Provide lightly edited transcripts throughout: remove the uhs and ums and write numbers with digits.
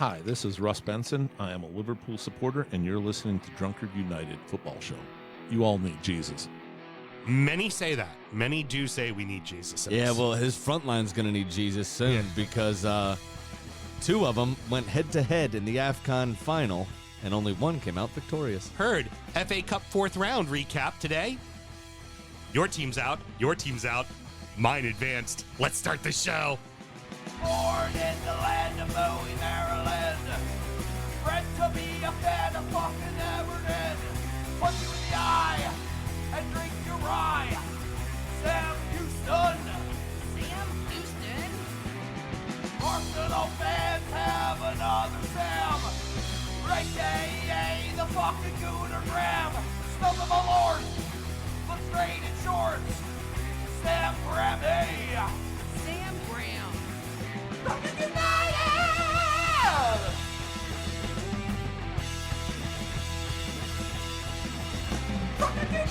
Hi, this is Russ Benson. I am a Liverpool supporter, and you're listening to Drunkard United Football Show. You all need Jesus. Many say that. Many do say we need Jesus. Yeah, well, his front line's going to need Jesus soon because two of them went head-to-head in the AFCON final, and only one came out victorious. Heard. FA Cup fourth round recap today. Your team's out. Your team's out. Mine advanced. Let's start the show. Born in the land of Bowie, Maryland. Bred to be a fan of fucking Everton. Punch you in the eye and drink your rye. Sam Houston. Sam Houston? Arsenal fans have another Sam. Right day, the fucking Gooner Graham. Snub of my lord. Look straight in shorts. Sam Graham, hey. Sam Graham. Drunkard United! Drunkard United!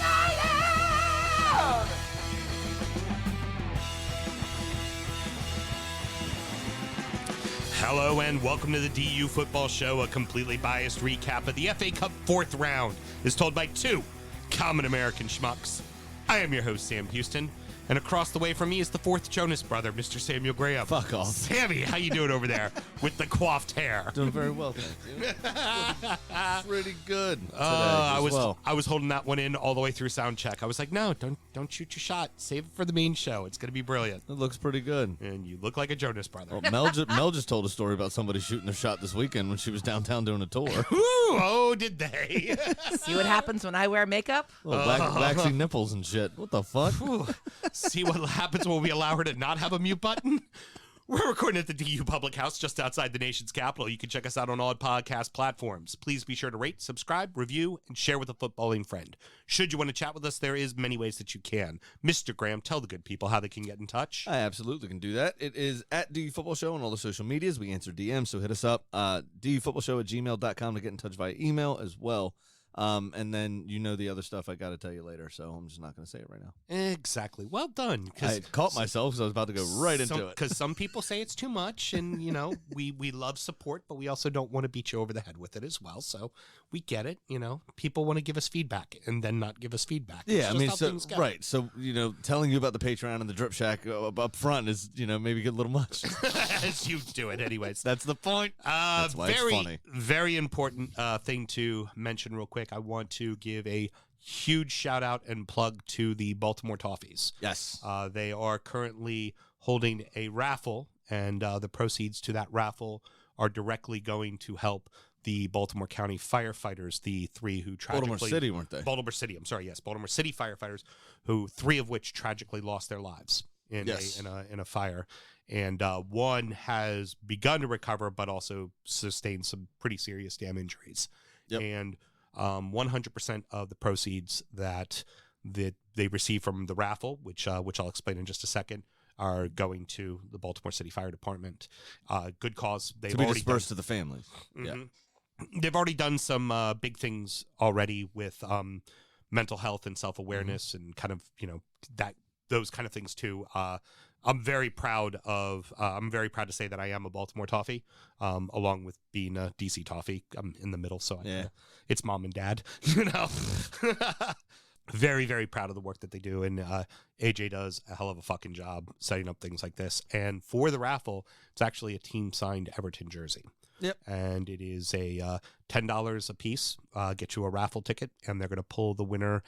Hello and welcome to the DU Football Show, a completely biased recap of the FA Cup fourth round is told by two common American schmucks. I am your host, Sam Houston, and across the way from me is the fourth Jonas brother, Mr. Samuel Graham. Fuck off. Sammy, how you doing over there with the coiffed hair? Doing very well, thank you. Pretty good today I as well. was holding that one in all the way through sound check. I was like, no, don't shoot your shot. Save it for the main show. It's going to be brilliant. It looks pretty good. And you look like a Jonas brother. Well, Mel just told a story about somebody shooting their shot this weekend when she was downtown doing a tour. Ooh, oh, did they? See what happens when I wear makeup? Little waxy nipples and shit. What the fuck? Ooh. See what happens when we allow her to not have a mute button? We're recording at the DU Public House just outside the nation's capital. You can check us out on all podcast platforms. Please be sure to rate, subscribe, review, and share with a footballing friend. Should you want to chat with us, there is many ways that you can. Mr. Graham, tell the good people how they can get in touch. I absolutely can do that. It is at DUfootballshow on all the social medias. We answer DMs, so hit us up. DUfootballshow@gmail.com to get in touch via email as well. And then you know the other stuff I got to tell you later, so I'm just not going to say it right now. Exactly. Well done. I caught myself because I was about to go right into it. Because some people say it's too much, and, you know, we love support, but we also don't want to beat you over the head with it as well. So we get it. You know, people want to give us feedback and then not give us feedback. It's Yeah, I just mean, how things go. right. So, you know, telling you about the Patreon and the Drip Shack up front is, you know, maybe get a little much. As you do it anyways. That's the point. That's why it's funny. Very important thing to mention real quick. I want to give a huge shout out and plug to the Baltimore Toffees. Yes. They are currently holding a raffle, and the proceeds to that raffle are directly going to help the Baltimore County firefighters, the three who tragically... Baltimore City, weren't they? Baltimore City, I'm sorry, yes. Baltimore City firefighters, who three of which tragically lost their lives in a fire. And one has begun to recover, but also sustained some pretty serious damn injuries. Yep. And 100% of the proceeds that they receive from the raffle, which I'll explain in just a second, are going to the Baltimore City Fire Department. Good cause. They've to be already dispersed to the families. Mm-hmm. Yeah. They've already done some big things already with mental health and self-awareness and kind of, you know, those kind of things too. I'm very proud to say that I am a Baltimore Toffee, along with being a DC Toffee. I'm in the middle, so it's mom and dad, you know. Very, very proud of the work that they do, and AJ does a hell of a fucking job setting up things like this. And for the raffle, it's actually a team-signed Everton jersey. Yep. And it is a $10 a piece, get you a raffle ticket, and they're going to pull the winner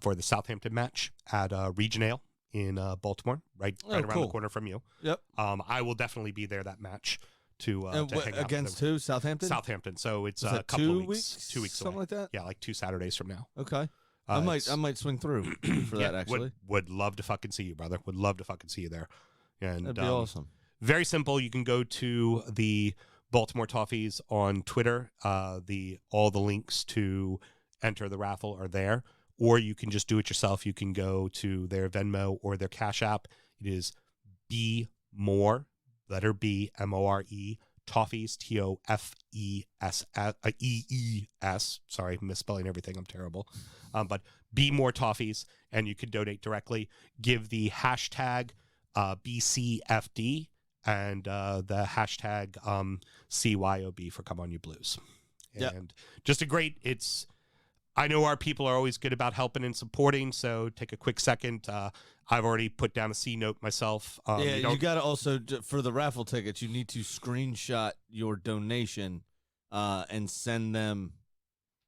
for the Southampton match at Region Ale in Baltimore, right around the corner from you. Yep. I will definitely be there that match to hang out against with who? Southampton? Southampton. So it's Is a that couple 2 of weeks. 2 weeks something away. like that? Yeah, like 2 Saturdays from now. Okay. I might swing through for that, actually. Would love to fucking see you, brother. Would love to fucking see you there. And that'd be awesome. Very simple. You can go to the Baltimore Toffees on Twitter. All the links to enter the raffle are there. Or you can just do it yourself. You can go to their Venmo or their Cash App. It is B More, letter B, M-O-R-E, Toffees, T-O-F-E-S, E-E-S. Sorry, misspelling everything. I'm terrible. But Be More Toffees, and you can donate directly. Give the hashtag BCFD and the hashtag CYOB for Come On You Blues. And just a great, I know our people are always good about helping and supporting, so take a quick second. I've already put down a C note myself. You got to also, for the raffle tickets, you need to screenshot your donation and send them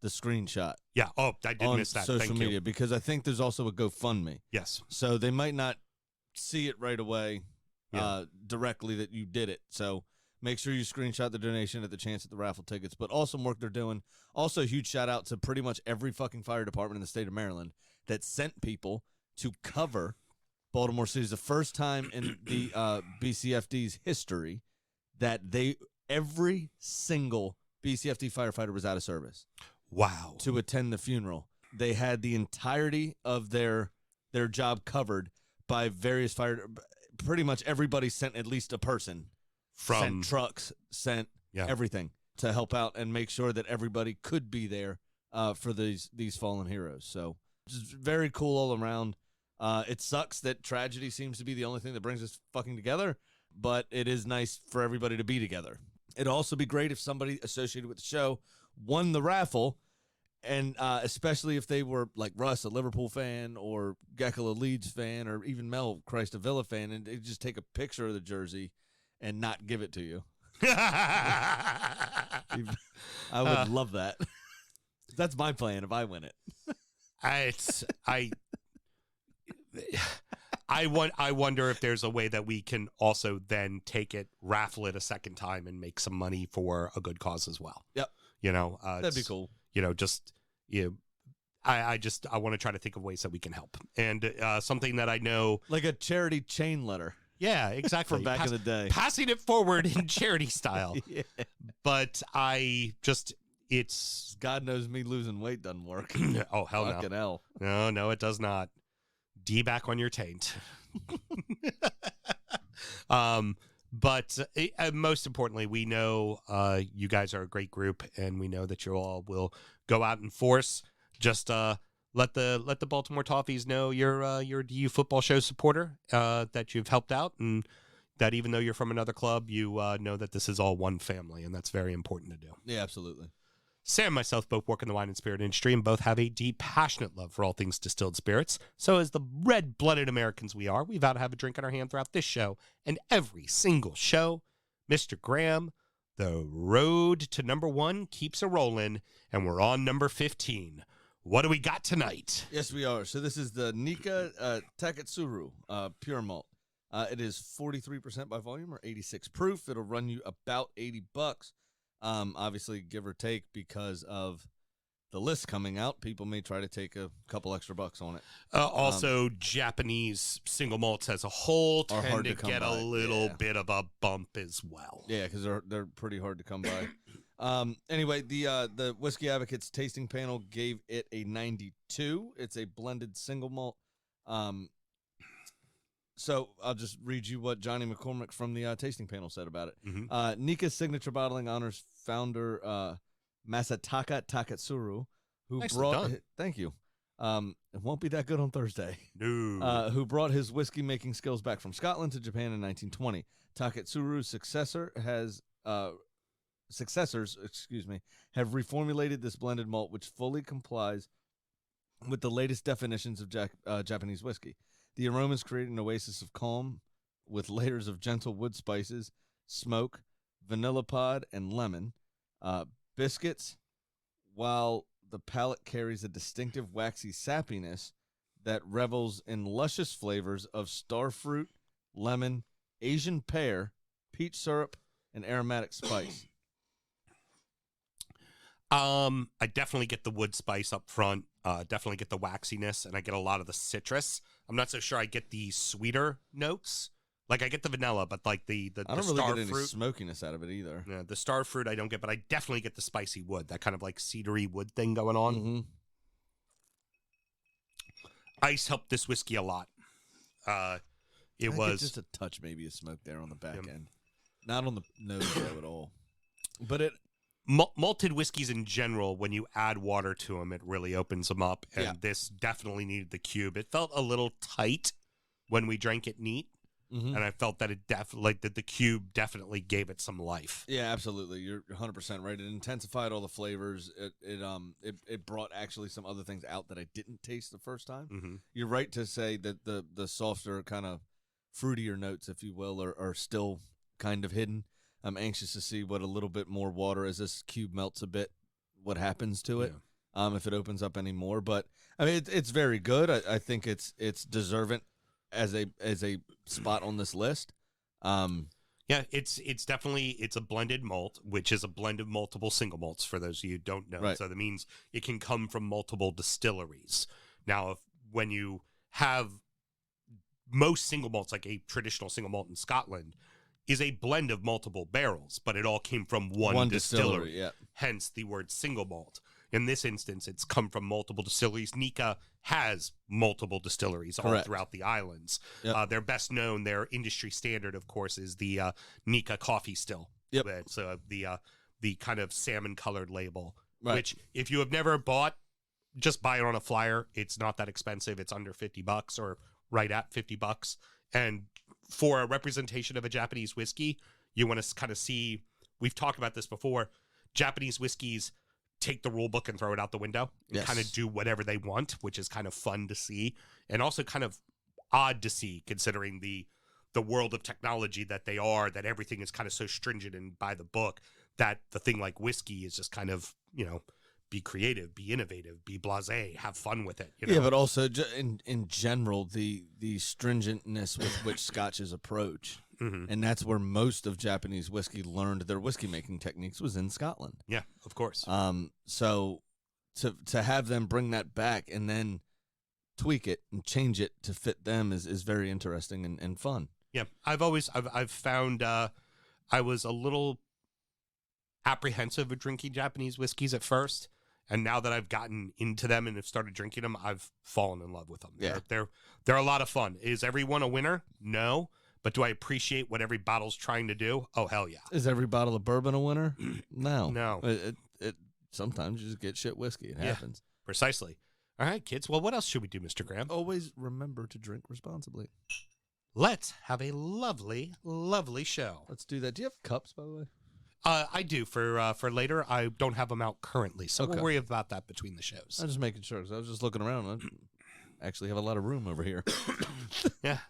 the screenshot. Yeah. Oh, I did miss that. Social Thank media, you. because I think there's also a GoFundMe. Yes. So they might not see it right away directly that you did it. So make sure you screenshot the donation at the chance at the raffle tickets. But awesome work they're doing. Also, a huge shout out to pretty much every fucking fire department in the state of Maryland that sent people to cover Baltimore City. It's the first time in the BCFD's history that every single BCFD firefighter was out of service. Wow. To attend the funeral. They had the entirety of their job covered by various pretty much everybody sent at least a person. Sent trucks, sent everything to help out and make sure that everybody could be there for these fallen heroes. So just very cool all around. It sucks that tragedy seems to be the only thing that brings us fucking together, but it is nice for everybody to be together. It'd also be great if somebody associated with the show won the raffle, and especially if they were like Russ, a Liverpool fan, or Geckel, a Leeds fan, or even Mel, Christ, a Villa fan, and they'd just take a picture of the jersey and not give it to you. I would love that. That's my plan if I win it. I wonder if there's a way that we can also then take it, raffle it a second time, and make some money for a good cause as well. Yep. That'd be cool. I want to try to think of ways that we can help. And something that I know, like a charity chain letter. Yeah, exactly. From back in the day. Passing it forward in charity style. Yeah. But it's God knows me losing weight doesn't work. Oh, hell Fucking hell. No, it does not. D back on your taint. But most importantly, we know you guys are a great group, and we know that you all will go out in force. Just let the Baltimore Toffees know you're a DU Football Show supporter, that you've helped out, and that even though you're from another club, you know that this is all one family, and that's very important to do. Yeah, absolutely. Sam and myself both work in the wine and spirit industry and both have a deep, passionate love for all things distilled spirits. So as the red-blooded Americans we are, we vow to have a drink in our hand throughout this show and every single show. Mr. Graham, the road to number 1 keeps a-rolling, and we're on number 15. What do we got tonight? Yes, we are. So this is the Nikka Taketsuru Pure Malt. It is 43% by volume or 86 proof. It'll run you about $80. Obviously, give or take, because of the list coming out, people may try to take a couple extra bucks on it. Also, Japanese single malts as a whole tend to get a little bit of a bump as well. Yeah, because they're pretty hard to come by. Anyway, the Whisky Advocate's tasting panel gave it a 92. It's a blended single malt. So I'll just read you what Johnny McCormick from the tasting panel said about it. Mm-hmm. Nikka's signature bottling honors founder Masataka Taketsuru, who thank you. It won't be that good on Thursday. No. Who brought his whiskey making skills back from Scotland to Japan in 1920. Taketsuru's successors have reformulated this blended malt, which fully complies with the latest definitions of Japanese whiskey. The aromas create an oasis of calm with layers of gentle wood spices, smoke, vanilla pod, and lemon. Biscuits, while the palate carries a distinctive waxy sappiness that revels in luscious flavors of starfruit, lemon, Asian pear, peach syrup, and aromatic spice. I definitely get the wood spice up front. Definitely get the waxiness, and I get a lot of the citrus. I'm not so sure I get the sweeter notes. Like, I get the vanilla, but like the I don't really get star any fruit, smokiness out of it either. Yeah, the star fruit I don't get, but I definitely get the spicy wood. That kind of like cedary wood thing going on. Mm-hmm. Ice helped this whiskey a lot. It was just a touch, maybe a smoke there on the back end, not on the nose though at all. But it. Malted whiskeys in general, when you add water to them, it really opens them up. And this definitely needed the cube. It felt a little tight when we drank it neat. and I felt that the cube definitely gave it some life. Yeah, absolutely. You're 100% right. It intensified all the flavors. It brought actually some other things out that I didn't taste the first time. Mm-hmm. You're right to say that the softer, kind of fruitier notes, if you will, are still kind of hidden. I'm anxious to see what a little bit more water, as this cube melts a bit, what happens to it, if it opens up any more. But I mean, it's very good. I think it's deserving as a spot on this list. Yeah, it's definitely a blended malt, which is a blend of multiple single malts for those of you who don't know. Right. So that means it can come from multiple distilleries. Now, when you have most single malts, like a traditional single malt in Scotland, is a blend of multiple barrels, but it all came from one distillery. Yeah. Hence the word single malt. In this instance, it's come from multiple distilleries. Nikka has multiple distilleries all throughout the islands. Yep. They're best known, their industry standard, of course, is the Nikka coffee still. Yep. It's the kind of salmon-colored label, Right. which if you have never bought, just buy it on a flyer. It's not that expensive. It's under $50 or right at $50. And for a representation of a Japanese whiskey, you want to kind of see, we've talked about this before, Japanese whiskeys take the rule book and throw it out the window and kind of do whatever they want, which is kind of fun to see and also kind of odd to see considering the world of technology that they are, that everything is kind of so stringent and by the book that the thing like whiskey is just kind of, be creative, be innovative, be blasé, have fun with it. Yeah, but also in general, the stringentness with which Scotches approach, and that's where most of Japanese whiskey learned their whiskey making techniques was in Scotland. Yeah, of course. So to have them bring that back and then tweak it and change it to fit them is very interesting and fun. Yeah, I've found I was a little apprehensive of drinking Japanese whiskeys at first. And now that I've gotten into them and have started drinking them, I've fallen in love with them. Yeah. They're a lot of fun. Is everyone a winner? No. But do I appreciate what every bottle's trying to do? Oh, hell yeah. Is every bottle of bourbon a winner? No. No. It sometimes you just get shit whiskey. It happens. Precisely. All right, kids. Well, what else should we do, Mr. Graham? Always remember to drink responsibly. Let's have a lovely, lovely show. Let's do that. Do you have cups, by the way? I do for later. I don't have them out currently, so Okay. we'll worry about that between the shows. I'm just making sure because I was just looking around. I actually have a lot of room over here. Yeah.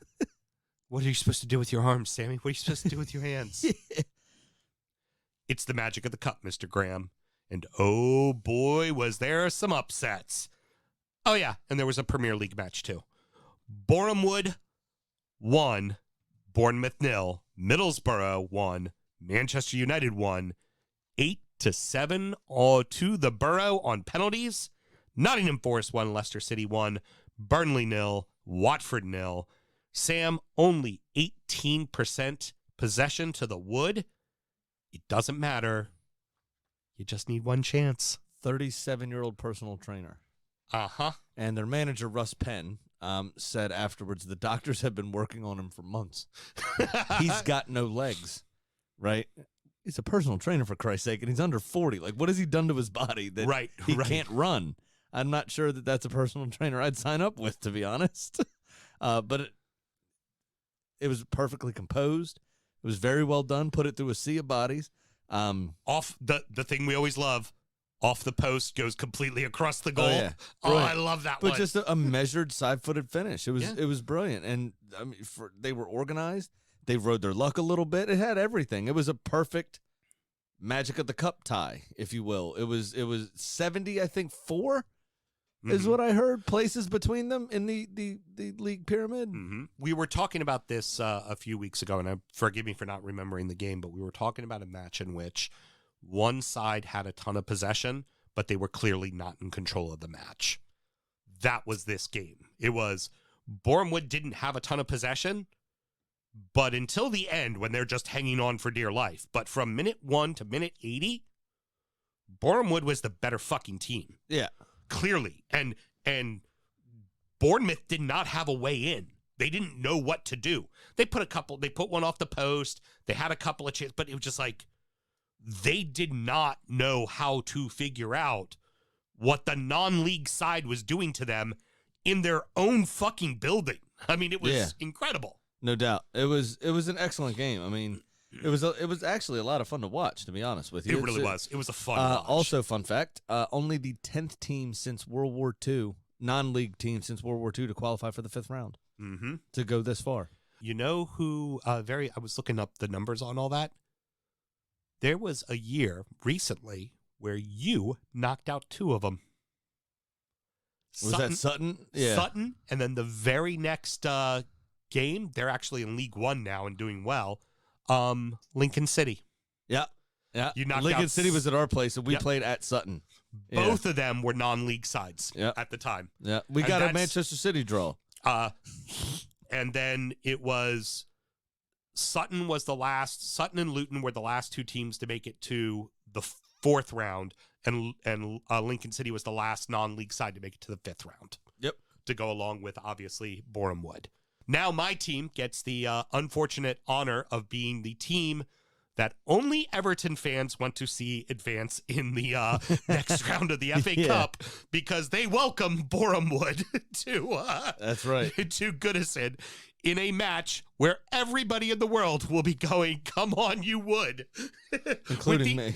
What are you supposed to do with your arms, Sammy? What are you supposed to do with your hands? It's the magic of the cup, Mr. Graham. And oh boy, was there some upsets. Oh yeah, and there was a Premier League match too. Boreham Wood 1, Bournemouth 0, Middlesbrough 1, Manchester United 1, 8-7 all to the Borough on penalties. Nottingham Forrest 1, Leicester City 1, Burnley 0, Watford 0. Sam, only 18% possession to the Wood. It doesn't matter. You just need one chance. 37-year-old personal trainer. Uh-huh. And their manager, Russ Penn, said afterwards the doctors have been working on him for months. He's got no legs. Right? He's a personal trainer, for Christ's sake, and he's under 40. Like, what has he done to his body that he can't run? I'm not sure that that's a personal trainer I'd sign up with, to be honest. But it was perfectly composed. It was very well done. Put it through a sea of bodies. Off the thing we always love, off the post, goes completely across the goal. Oh, yeah. Oh, I love that one. But just a measured side-footed finish. It was brilliant. And I mean, they were organized. They rode their luck a little bit. It had everything. It was a perfect magic of the cup tie, if you will. It was 70, I think, 4 is what I heard, places between them in the league pyramid. Mm-hmm. We were talking about this a few weeks ago, and forgive me for not remembering the game, but we were talking about a match in which one side had a ton of possession, but they were clearly not in control of the match. That was this game. It was Boreham Wood didn't have a ton of possession, but until the end, when they're just hanging on for dear life. But from minute 1 to minute 80, Boreham Wood was the better fucking team. Yeah. Clearly. And Bournemouth did not have a way in. They didn't know what to do. They put one off the post. They had a couple of chances, but it was just like, they did not know how to figure out what the non-league side was doing to them in their own fucking building. I mean, it was incredible. No doubt. It was an excellent game. I mean, it was actually a lot of fun to watch, to be honest with you. It really was. It was a fun watch. Also, fun fact, only the 10th team since World War II, non-league team since World War II to qualify for the 5th round to go this far. You know who, I was looking up the numbers on all that. There was a year recently where you knocked out 2 of them. Was that Sutton? Yeah. Sutton, and then the very next game, they're actually in League One now and doing well. Lincoln City. Yeah. Yeah. You knocked Lincoln out City was at our place, and we played at Sutton. Both of them were non-league sides at the time. Yeah. We And got a that's- Manchester City draw. And then it was Sutton and Luton were the last 2 teams to make it to the 4th round, and Lincoln City was the last non-league side to make it to the 5th round. Yep. To go along with, obviously, Boreham Wood. Now my team gets the unfortunate honor of being the team that only Everton fans want to see advance in the next round of the FA Cup, because they welcome Boreham Wood to That's right. to Goodison in a match where everybody in the world will be going, "Come on, you Wood," Including me.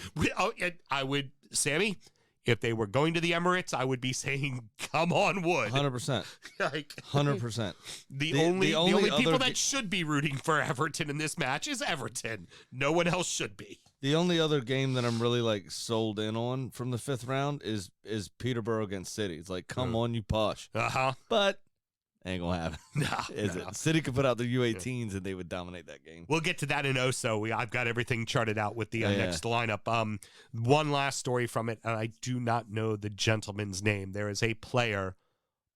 I would, Sammy. If they were going to the Emirates, I would be saying, "Come on, Wood." 100%. Like 100%. the only people other that should be rooting for Everton in this match is Everton. No one else should be. The only other game that I'm really like sold in on from the 5th round is Peterborough against City. It's like, come on, you posh. But ain't gonna happen. Is it? City could put out their U18s and they would dominate that game. We'll get to that in Oso. I've got everything charted out with the next lineup. One last story from it, and I do not know the gentleman's name. There is a player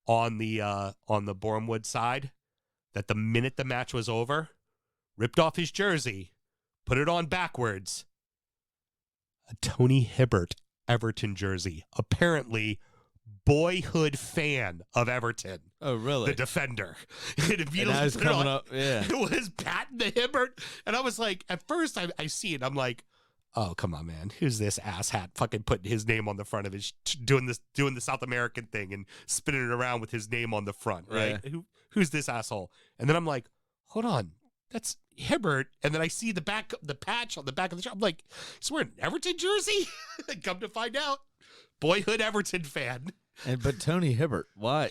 on the Boreham Wood side that the minute the match was over, ripped off his jersey, put it on backwards. A Tony Hibbert Everton jersey. Apparently, boyhood fan of Everton. Oh, really? The defender. And if you And now he's put it coming on, up. Yeah. it was patting the Hibbert. And I was like, at first I see it. I'm like, oh, come on, man. Who's this asshat fucking putting his name on the front of his, doing the South American thing and spinning it around with his name on the front, right? Yeah. Who's this asshole? And then I'm like, hold on. That's Hibbert. And then I see the patch on the back of the shirt. I'm like, he's wearing an Everton jersey? Come to find out, boyhood Everton fan. But Tony Hibbert, why?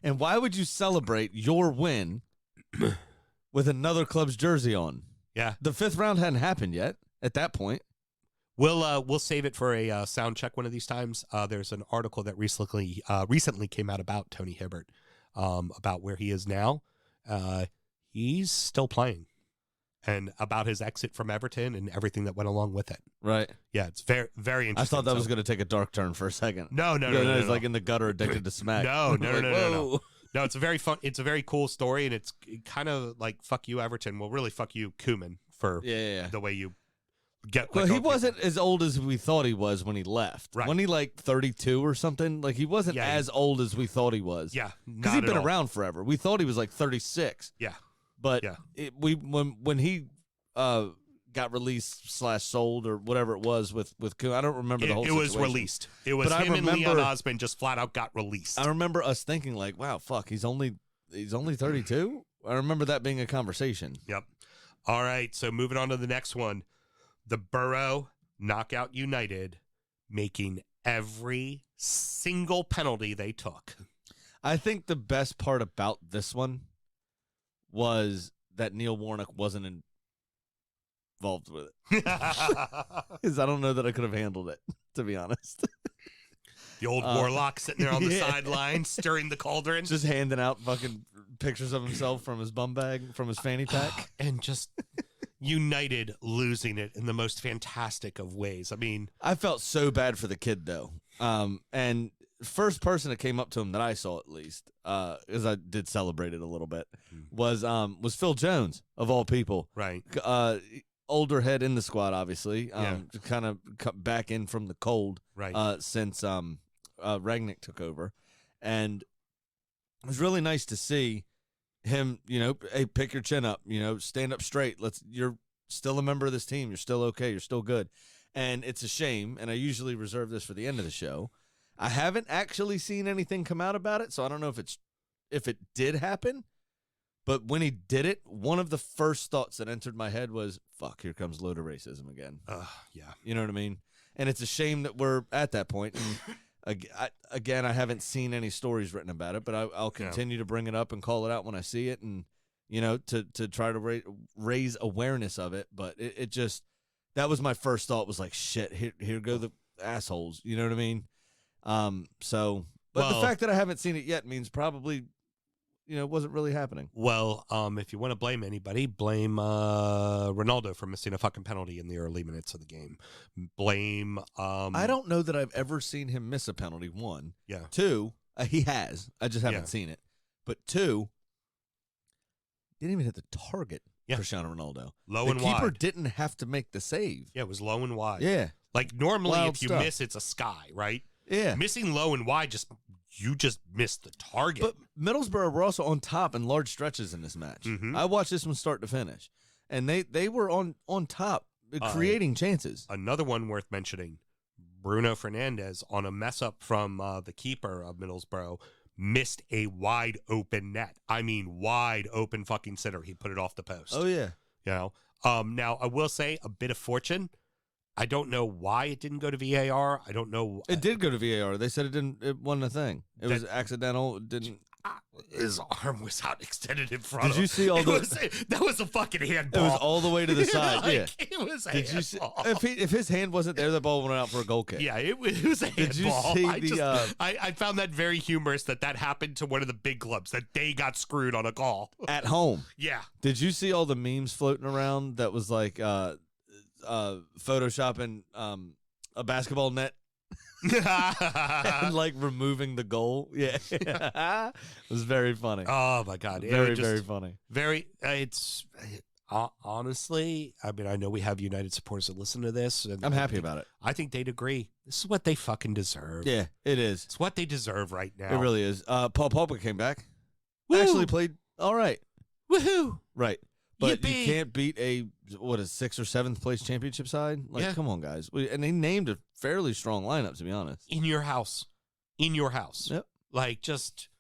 And why would you celebrate your win with another club's jersey on? Yeah. The 5th round hadn't happened yet at that point. We'll save it for a sound check one of these times. There's an article that recently came out about Tony Hibbert, about where he is now. He's still playing, and about his exit from Everton and everything that went along with it. Right. Yeah, it's very, very interesting. I thought that was going to take a dark turn for a second. No. He's like in the gutter, addicted to smack. No. Whoa. No, it's a very fun. It's a very cool story, and it's kind of like fuck you, Everton. Well, really, fuck you, Koeman, for the way you get. Well, he wasn't as old as we thought he was when he left. Right. Wasn't he like 32 or something? Like he wasn't as old as we thought he was. Yeah, because he'd been around forever. We thought he was like 36. Yeah, but when he got released / sold or whatever it was with Koeman, I don't remember the whole situation. It was released. It was him and Leon Osman just flat out got released. I remember us thinking like, wow, fuck, he's only 32. I remember that being a conversation. Yep. All right, so moving on to the next one. The Borough Knockout United making every single penalty they took. I think the best part about this one was that Neil Warnock wasn't involved with it. Because I don't know that I could have handled it, to be honest. The old warlock sitting there on the sideline, stirring the cauldron. Just handing out fucking pictures of himself from his bum bag, from his fanny pack. And just United losing it in the most fantastic of ways. I mean, I felt so bad for the kid, though. And first person that came up to him that I saw, at least, because I did celebrate it a little bit, was Phil Jones, of all people. Right. Older head in the squad, obviously. Kind of back in from the cold. Right. Since Rangnick took over. And it was really nice to see him, hey, pick your chin up, stand up straight. You're still a member of this team. You're still okay. You're still good. And it's a shame, and I usually reserve this for the end of the show. I haven't actually seen anything come out about it, so I don't know if it did happen. But when he did it, one of the first thoughts that entered my head was, fuck, here comes load of racism again. Yeah. You know what I mean? And it's a shame that we're at that point. And again, I haven't seen any stories written about it, but I'll continue to bring it up and call it out when I see it, and to try to raise awareness of it. But it just, that was my first thought, was like, shit, here go the assholes. You know what I mean? But the fact that I haven't seen it yet means probably, it wasn't really happening. Well, if you want to blame anybody, blame Ronaldo for missing a fucking penalty in the early minutes of the game. Blame. I don't know that I've ever seen him miss a penalty. One. Yeah. Two, he has. I just haven't seen it. But two, didn't even hit the target. Yeah. Cristiano Ronaldo. Low the and keeper wide. didn't have to make the save. Yeah, it was low and wide. Yeah. Like normally, Wild if you stuff. miss, it's a sky, right? Yeah. Missing low and wide, you just missed the target. But Middlesbrough were also on top in large stretches in this match. Mhm. I watched this one start to finish, and they were on top, creating chances. Another one worth mentioning, Bruno Fernandes, on a mess up from the keeper of Middlesbrough, missed a wide open net. I mean, wide open fucking sitter. He put it off the post. Oh yeah. Now I will say a bit of fortune. I don't know why it didn't go to VAR. I don't know. It did go to VAR. They said it wasn't a thing. It was accidental. It didn't. His arm was out extended in front. Did you see all that was a fucking handball. It was all the way to the side. Like, Yeah. it was a Did you see? handball. If his hand wasn't there, the ball went out for a goal kick. Yeah, it was a handball. Did you see I found that very humorous that happened to one of the big clubs, that they got screwed on a call. At home? Yeah. Did you see all the memes floating around that was like photoshopping a basketball net and like removing the goal? Yeah. It was very funny. Oh my God. Very funny. It's honestly, I mean, I know we have United supporters that listen to this. And I'm happy about it. I think they'd agree. This is what they fucking deserve. Yeah, it is. It's what they deserve right now. It really is. Paul Pogba came back. Woo! Actually played all right. Woohoo! Right. But Yippee! you can't beat a 6th or 7th place championship side. Like, Yeah. come on, guys. And they named a fairly strong lineup, to be honest. In your house. Yep. Like, just,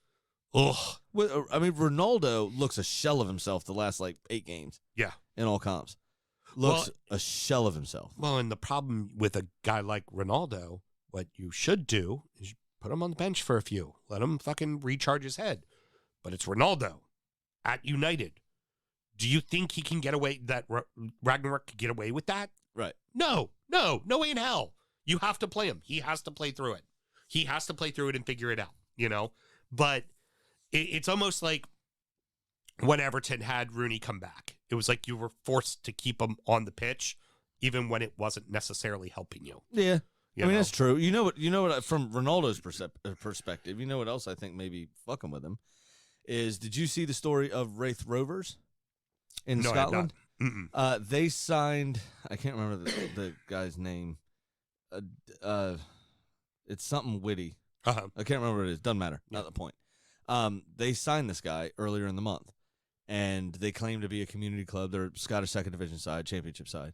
ugh. Well, I mean, Ronaldo looks a shell of himself the last 8 games. Yeah. In all comps, looks a shell of himself. Well, and the problem with a guy like Ronaldo, what you should do is put him on the bench for a few. Let him fucking recharge his head. But it's Ronaldo at United. Do you think he can get away, that Ragnarok could get away with that? Right. No way in hell. You have to play him. He has to play through it. He has to play through it and figure it out, But it's almost like when Everton had Rooney come back. It was like you were forced to keep him on the pitch, even when it wasn't necessarily helping you. Yeah. I mean, know? that's true. You know what, from Ronaldo's perspective, you know what else I think maybe fucking with him is, did you see the story of Wraith Rovers in No, I have Scotland? not. They signed, I can't remember the guy's name. It's something witty. Uh-huh. I can't remember what it is. Doesn't matter. Not the point. They signed this guy earlier in the month, and they claim to be a community club. They're Scottish second division side, championship side.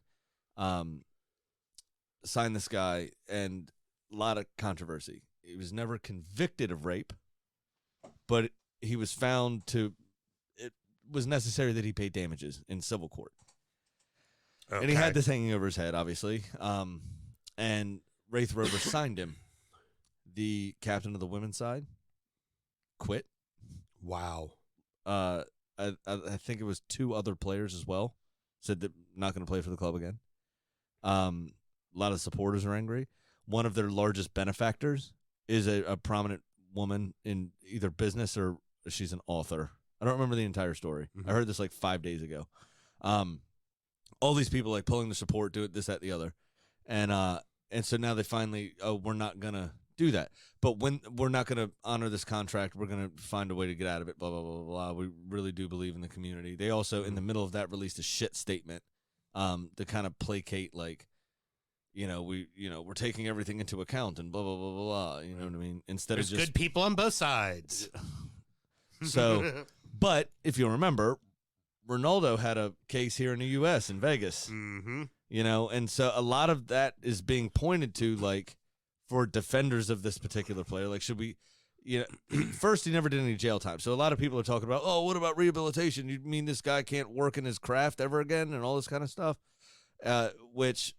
Signed this guy, and a lot of controversy. He was never convicted of rape, but he was found to. It was necessary that he pay damages in civil court. Okay. And he had this hanging over his head, obviously. And Wraith Rovers signed him. The captain of the women's side quit. Wow. I think it was 2 other players as well said that not going to play for the club again. A lot of supporters are angry. One of their largest benefactors is a prominent woman in either business or she's an author. I don't remember the entire story. Mm-hmm. I heard this 5 days ago. All these people pulling the support, do it, this, that, the other. And so now they finally, we're not going to do that. But when we're not going to honor this contract, we're going to find a way to get out of it, blah, blah, blah, blah. We really do believe in the community. They also, in the middle of that, released a shit statement to kind of placate, we're taking everything into account and blah, blah, blah, blah, blah. You know what I mean? Instead There's of just good people on both sides. So, but if you'll remember, Ronaldo had a case here in the U.S. in Vegas, Mm-hmm. And so a lot of that is being pointed to, for defenders of this particular player. Should we, first he never did any jail time. So a lot of people are talking about, oh, what about rehabilitation? You mean this guy can't work in his craft ever again and all this kind of stuff? Which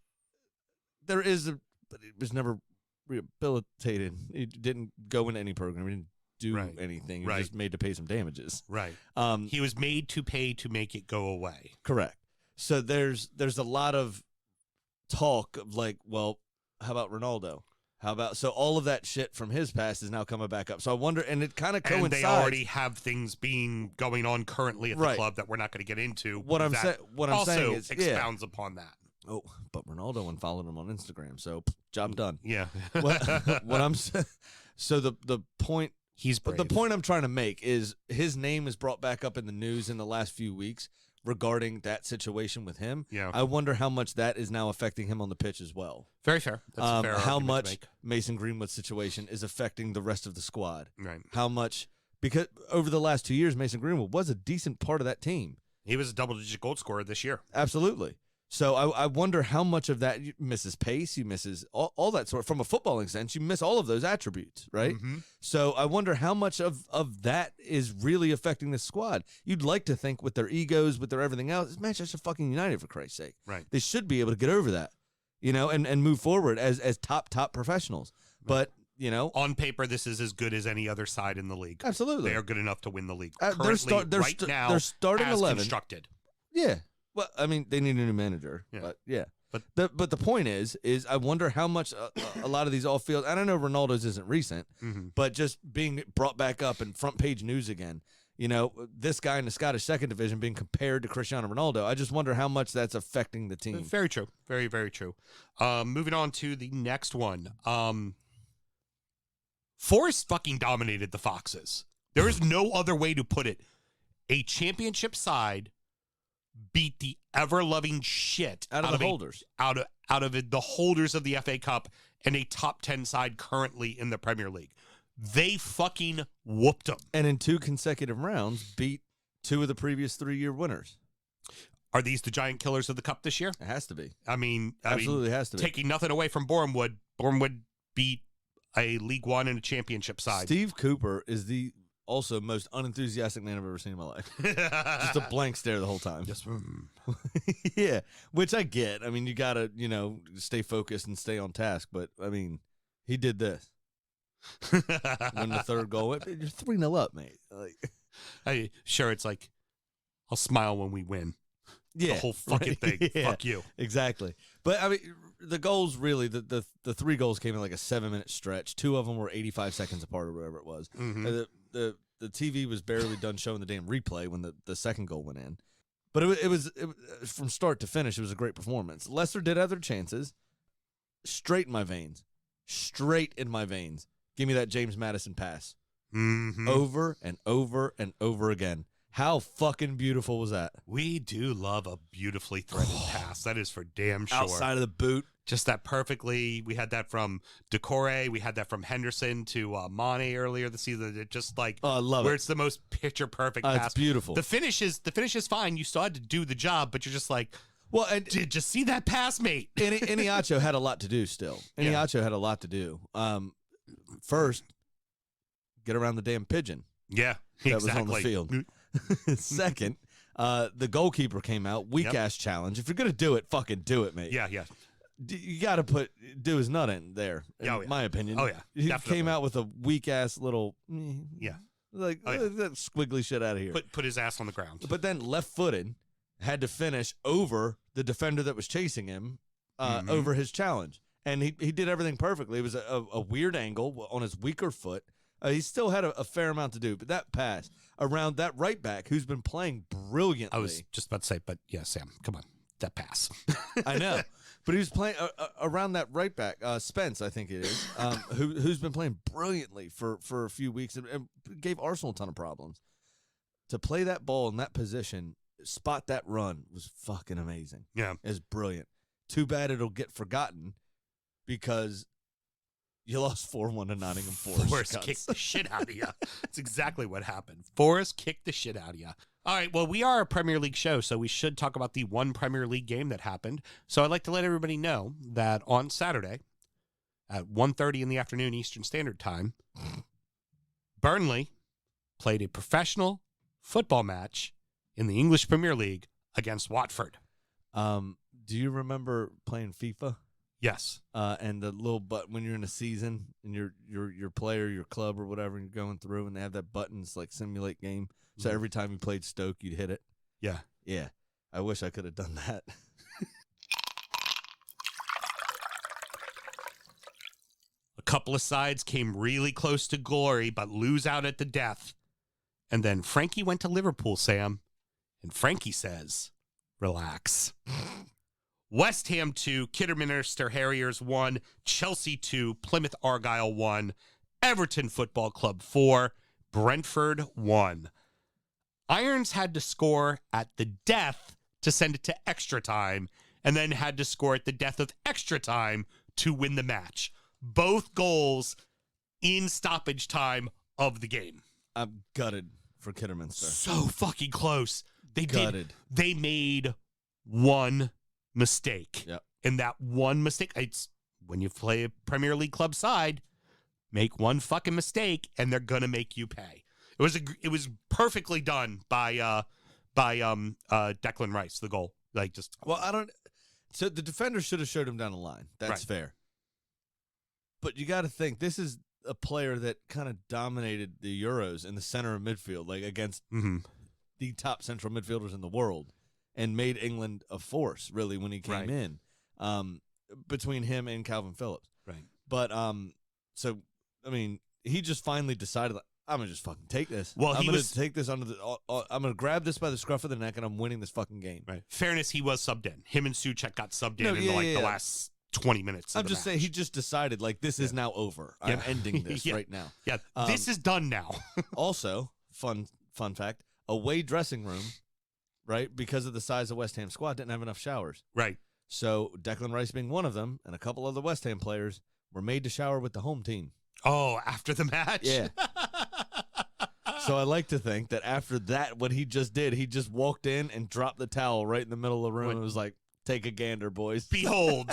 there is, but it was never rehabilitated. He didn't go into any program. He didn't do anything. He was just made to pay some damages. Right. He was made to pay to make it go away. Correct. So there's a lot of talk of like, well, how about Ronaldo? How about all of that shit from his past is now coming back up. So I wonder, and it kind of coincides. And they already have things going on currently at the club that we're not going to get into. What I'm saying is expounds upon that. Oh, but Ronaldo unfollowed him on Instagram, so job done. Yeah. what I'm so the point he's brave. The point I'm trying to make is his name is brought back up in the news in the last few weeks regarding that situation with him. Yeah. I wonder how much that is now affecting him on the pitch as well. Very fair. That's a fair how argument much to make. Mason Greenwood's situation is affecting the rest of the squad. Right. How much, because over the last 2 years, Mason Greenwood was a decent part of that team. He was a double-digit goal scorer this year. Absolutely. So I wonder how much of that misses pace, you misses all that sort. From a footballing sense, you miss all of those attributes, right? Mm-hmm. So I wonder how much of that is really affecting the squad. You'd like to think with their egos, with their everything else, it's Manchester fucking United, for Christ's sake. Right. They should be able to get over that, and move forward as top professionals. Right. But, on paper, this is as good as any other side in the league. Absolutely. They are good enough to win the league. They're starting as 11. constructed. Yeah. Well, I mean, they need a new manager, but yeah. But the point is I wonder how much a lot of these off-field, and I know Ronaldo's isn't recent, but just being brought back up in front page news again, this guy in the Scottish second division being compared to Cristiano Ronaldo, I just wonder how much that's affecting the team. Very true. Very, very true. Moving on to the next one. Forrest fucking dominated the Foxes. There is no other way to put it. A championship side beat the ever-loving shit out of the holders. Out of the holders of the FA Cup and a top 10 side currently in the Premier League. They fucking whooped them. And in 2 consecutive rounds, beat 2 of the previous 3-year winners. Are these the giant killers of the Cup this year? It has to be. Absolutely has to be. Taking nothing away from Boreham Wood, Boreham Wood beat a League One and a championship side. Steve Cooper is the also most unenthusiastic man I've ever seen in my life. Just a blank stare the whole time. Just, yeah, which I get. I mean, you got to, stay focused and stay on task. But, I mean, he did this. When the third goal went, you're 3-0 up, mate. Sure, it's like, I'll smile when we win. Yeah. The whole fucking thing. Yeah, fuck you. Exactly. But, I mean, the goals really, the 3 goals came in like a 7-minute stretch. 2 of them were 85 seconds apart or whatever it was. Mm-hmm. The TV was barely done showing the damn replay when the second goal went in. But it was from start to finish, it was a great performance. Leicester did have their chances. Straight in my veins. Give me that James Maddison pass. Mm-hmm. Over and over and over again. How fucking beautiful was that? We do love a beautifully threaded pass. That is for damn sure. Outside of the boot. Just that perfectly. We had that from Decore. We had that from Henderson to Mane earlier this season. It just like I love where it. it's the most picture perfect pass. It's beautiful. The finish is fine. You still had to do the job, but you're just like, well, and did you see that pass, mate? Iniacho had a lot to do still. Iniacho had a lot to do. First, get around the damn pigeon. Yeah, that exactly. was on the field. Second, the goalkeeper came out, weak ass challenge. If you're gonna do it, fucking do it, mate. Yeah. You got to do his nut in there, in my opinion. Oh, yeah. He Definitely. came out with a weak-ass little... Yeah. Like, that squiggly shit out of here. Put his ass on the ground. But then left-footed, had to finish over the defender that was chasing him over his challenge. And he did everything perfectly. It was a weird angle on his weaker foot. He still had a fair amount to do. But that pass around that right back, who's been playing brilliantly... I was just about to say, but yeah, Sam, come on. That pass. I know. But he was playing around that right back, Spence, I think it is, who's been playing brilliantly for a few weeks and gave Arsenal a ton of problems. To play that ball in that position, spot that run was fucking amazing. Yeah. It was brilliant. Too bad it'll get forgotten because you lost 4-1 to Nottingham Forrest. Forrest kicked the shit out of you. That's exactly what happened. Forrest kicked the shit out of you. All right, well, we are a Premier League show, so we should talk about the one Premier League game that happened. So I'd like to let everybody know that on Saturday at 1:30 in the afternoon Eastern Standard Time, Burnley played a professional football match in the English Premier League against Watford. Do you remember playing FIFA? Yes. And the little button when you're in a season and your player, your club or whatever, and you're going through and they have that button, it's like simulate game. So every time you played Stoke, you'd hit it. Yeah. Yeah. I wish I could have done that. A couple of sides came really close to glory, but lose out at the death. And then Frankie went to Liverpool, Sam. And Frankie says, relax. West Ham 2, Kidderminster Harriers 1, Chelsea 2, Plymouth Argyle 1, Everton Football Club 4, Brentford 1. Irons had to score at the death to send it to extra time, and then had to score at the death of extra time to win the match. Both goals in stoppage time of the game. I'm gutted for Kidderminster. So fucking close. Gutted. They made one mistake. Yep. And that one mistake, it's when you play a Premier League club side, make one fucking mistake and they're gonna make you pay. It was perfectly done by Declan Rice, the goal. So the defender should have showed him down the line. That's Right. fair. But you got to think this is a player that kind of dominated the Euros in the center of midfield, like against the top central midfielders in the world, and made England a force really when he came in. Between him and Calvin Phillips, right? But so I mean, he just finally decided, like, I'm gonna just fucking take this. Well, I'm gonna take this under the. I'm gonna grab this by the scruff of the neck, and I'm winning this fucking game. Right. Fairness, he was subbed in. Him and Souček got subbed in the last 20 minutes. I'm just saying he just decided, like, this is now over. I'm ending this right now. Yeah, this is done now. Also, fun fact: away dressing room, right? Because of the size of West Ham squad, didn't have enough showers. Right. So Declan Rice being one of them, and a couple of the West Ham players were made to shower with the home team. Oh, after the match? Yeah. So I like to think that after that, what he just did, he just walked in and dropped the towel right in the middle of the room and was like, take a gander, boys. Behold,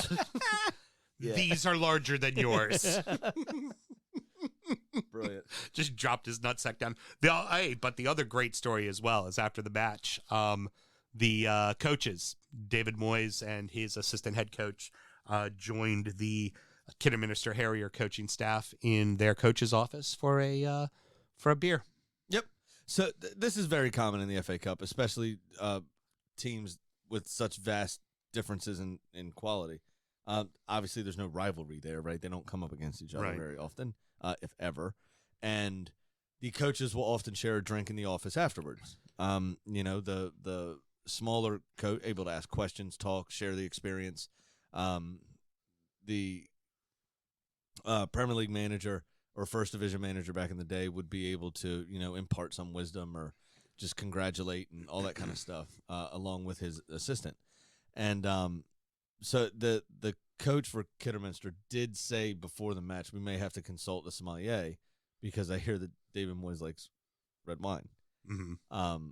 these are larger than yours. Brilliant. Just dropped his nutsack down. But the other great story as well is after the match, the coaches, David Moyes and his assistant head coach, joined the Kidderminster Harrier coaching staff in their coach's office for a beer. Yep. So this is very common in the FA Cup, especially teams with such vast differences in quality. Obviously, there's no rivalry there, right? They don't come up against each other very often, if ever. And the coaches will often share a drink in the office afterwards. The smaller coach able to ask questions, talk, share the experience. The Premier League manager or First Division manager back in the day would be able to, impart some wisdom or just congratulate and all that kind of stuff, along with his assistant. And so the coach for Kidderminster did say before the match, we may have to consult the sommelier because I hear that David Moyes likes red wine. Mm-hmm.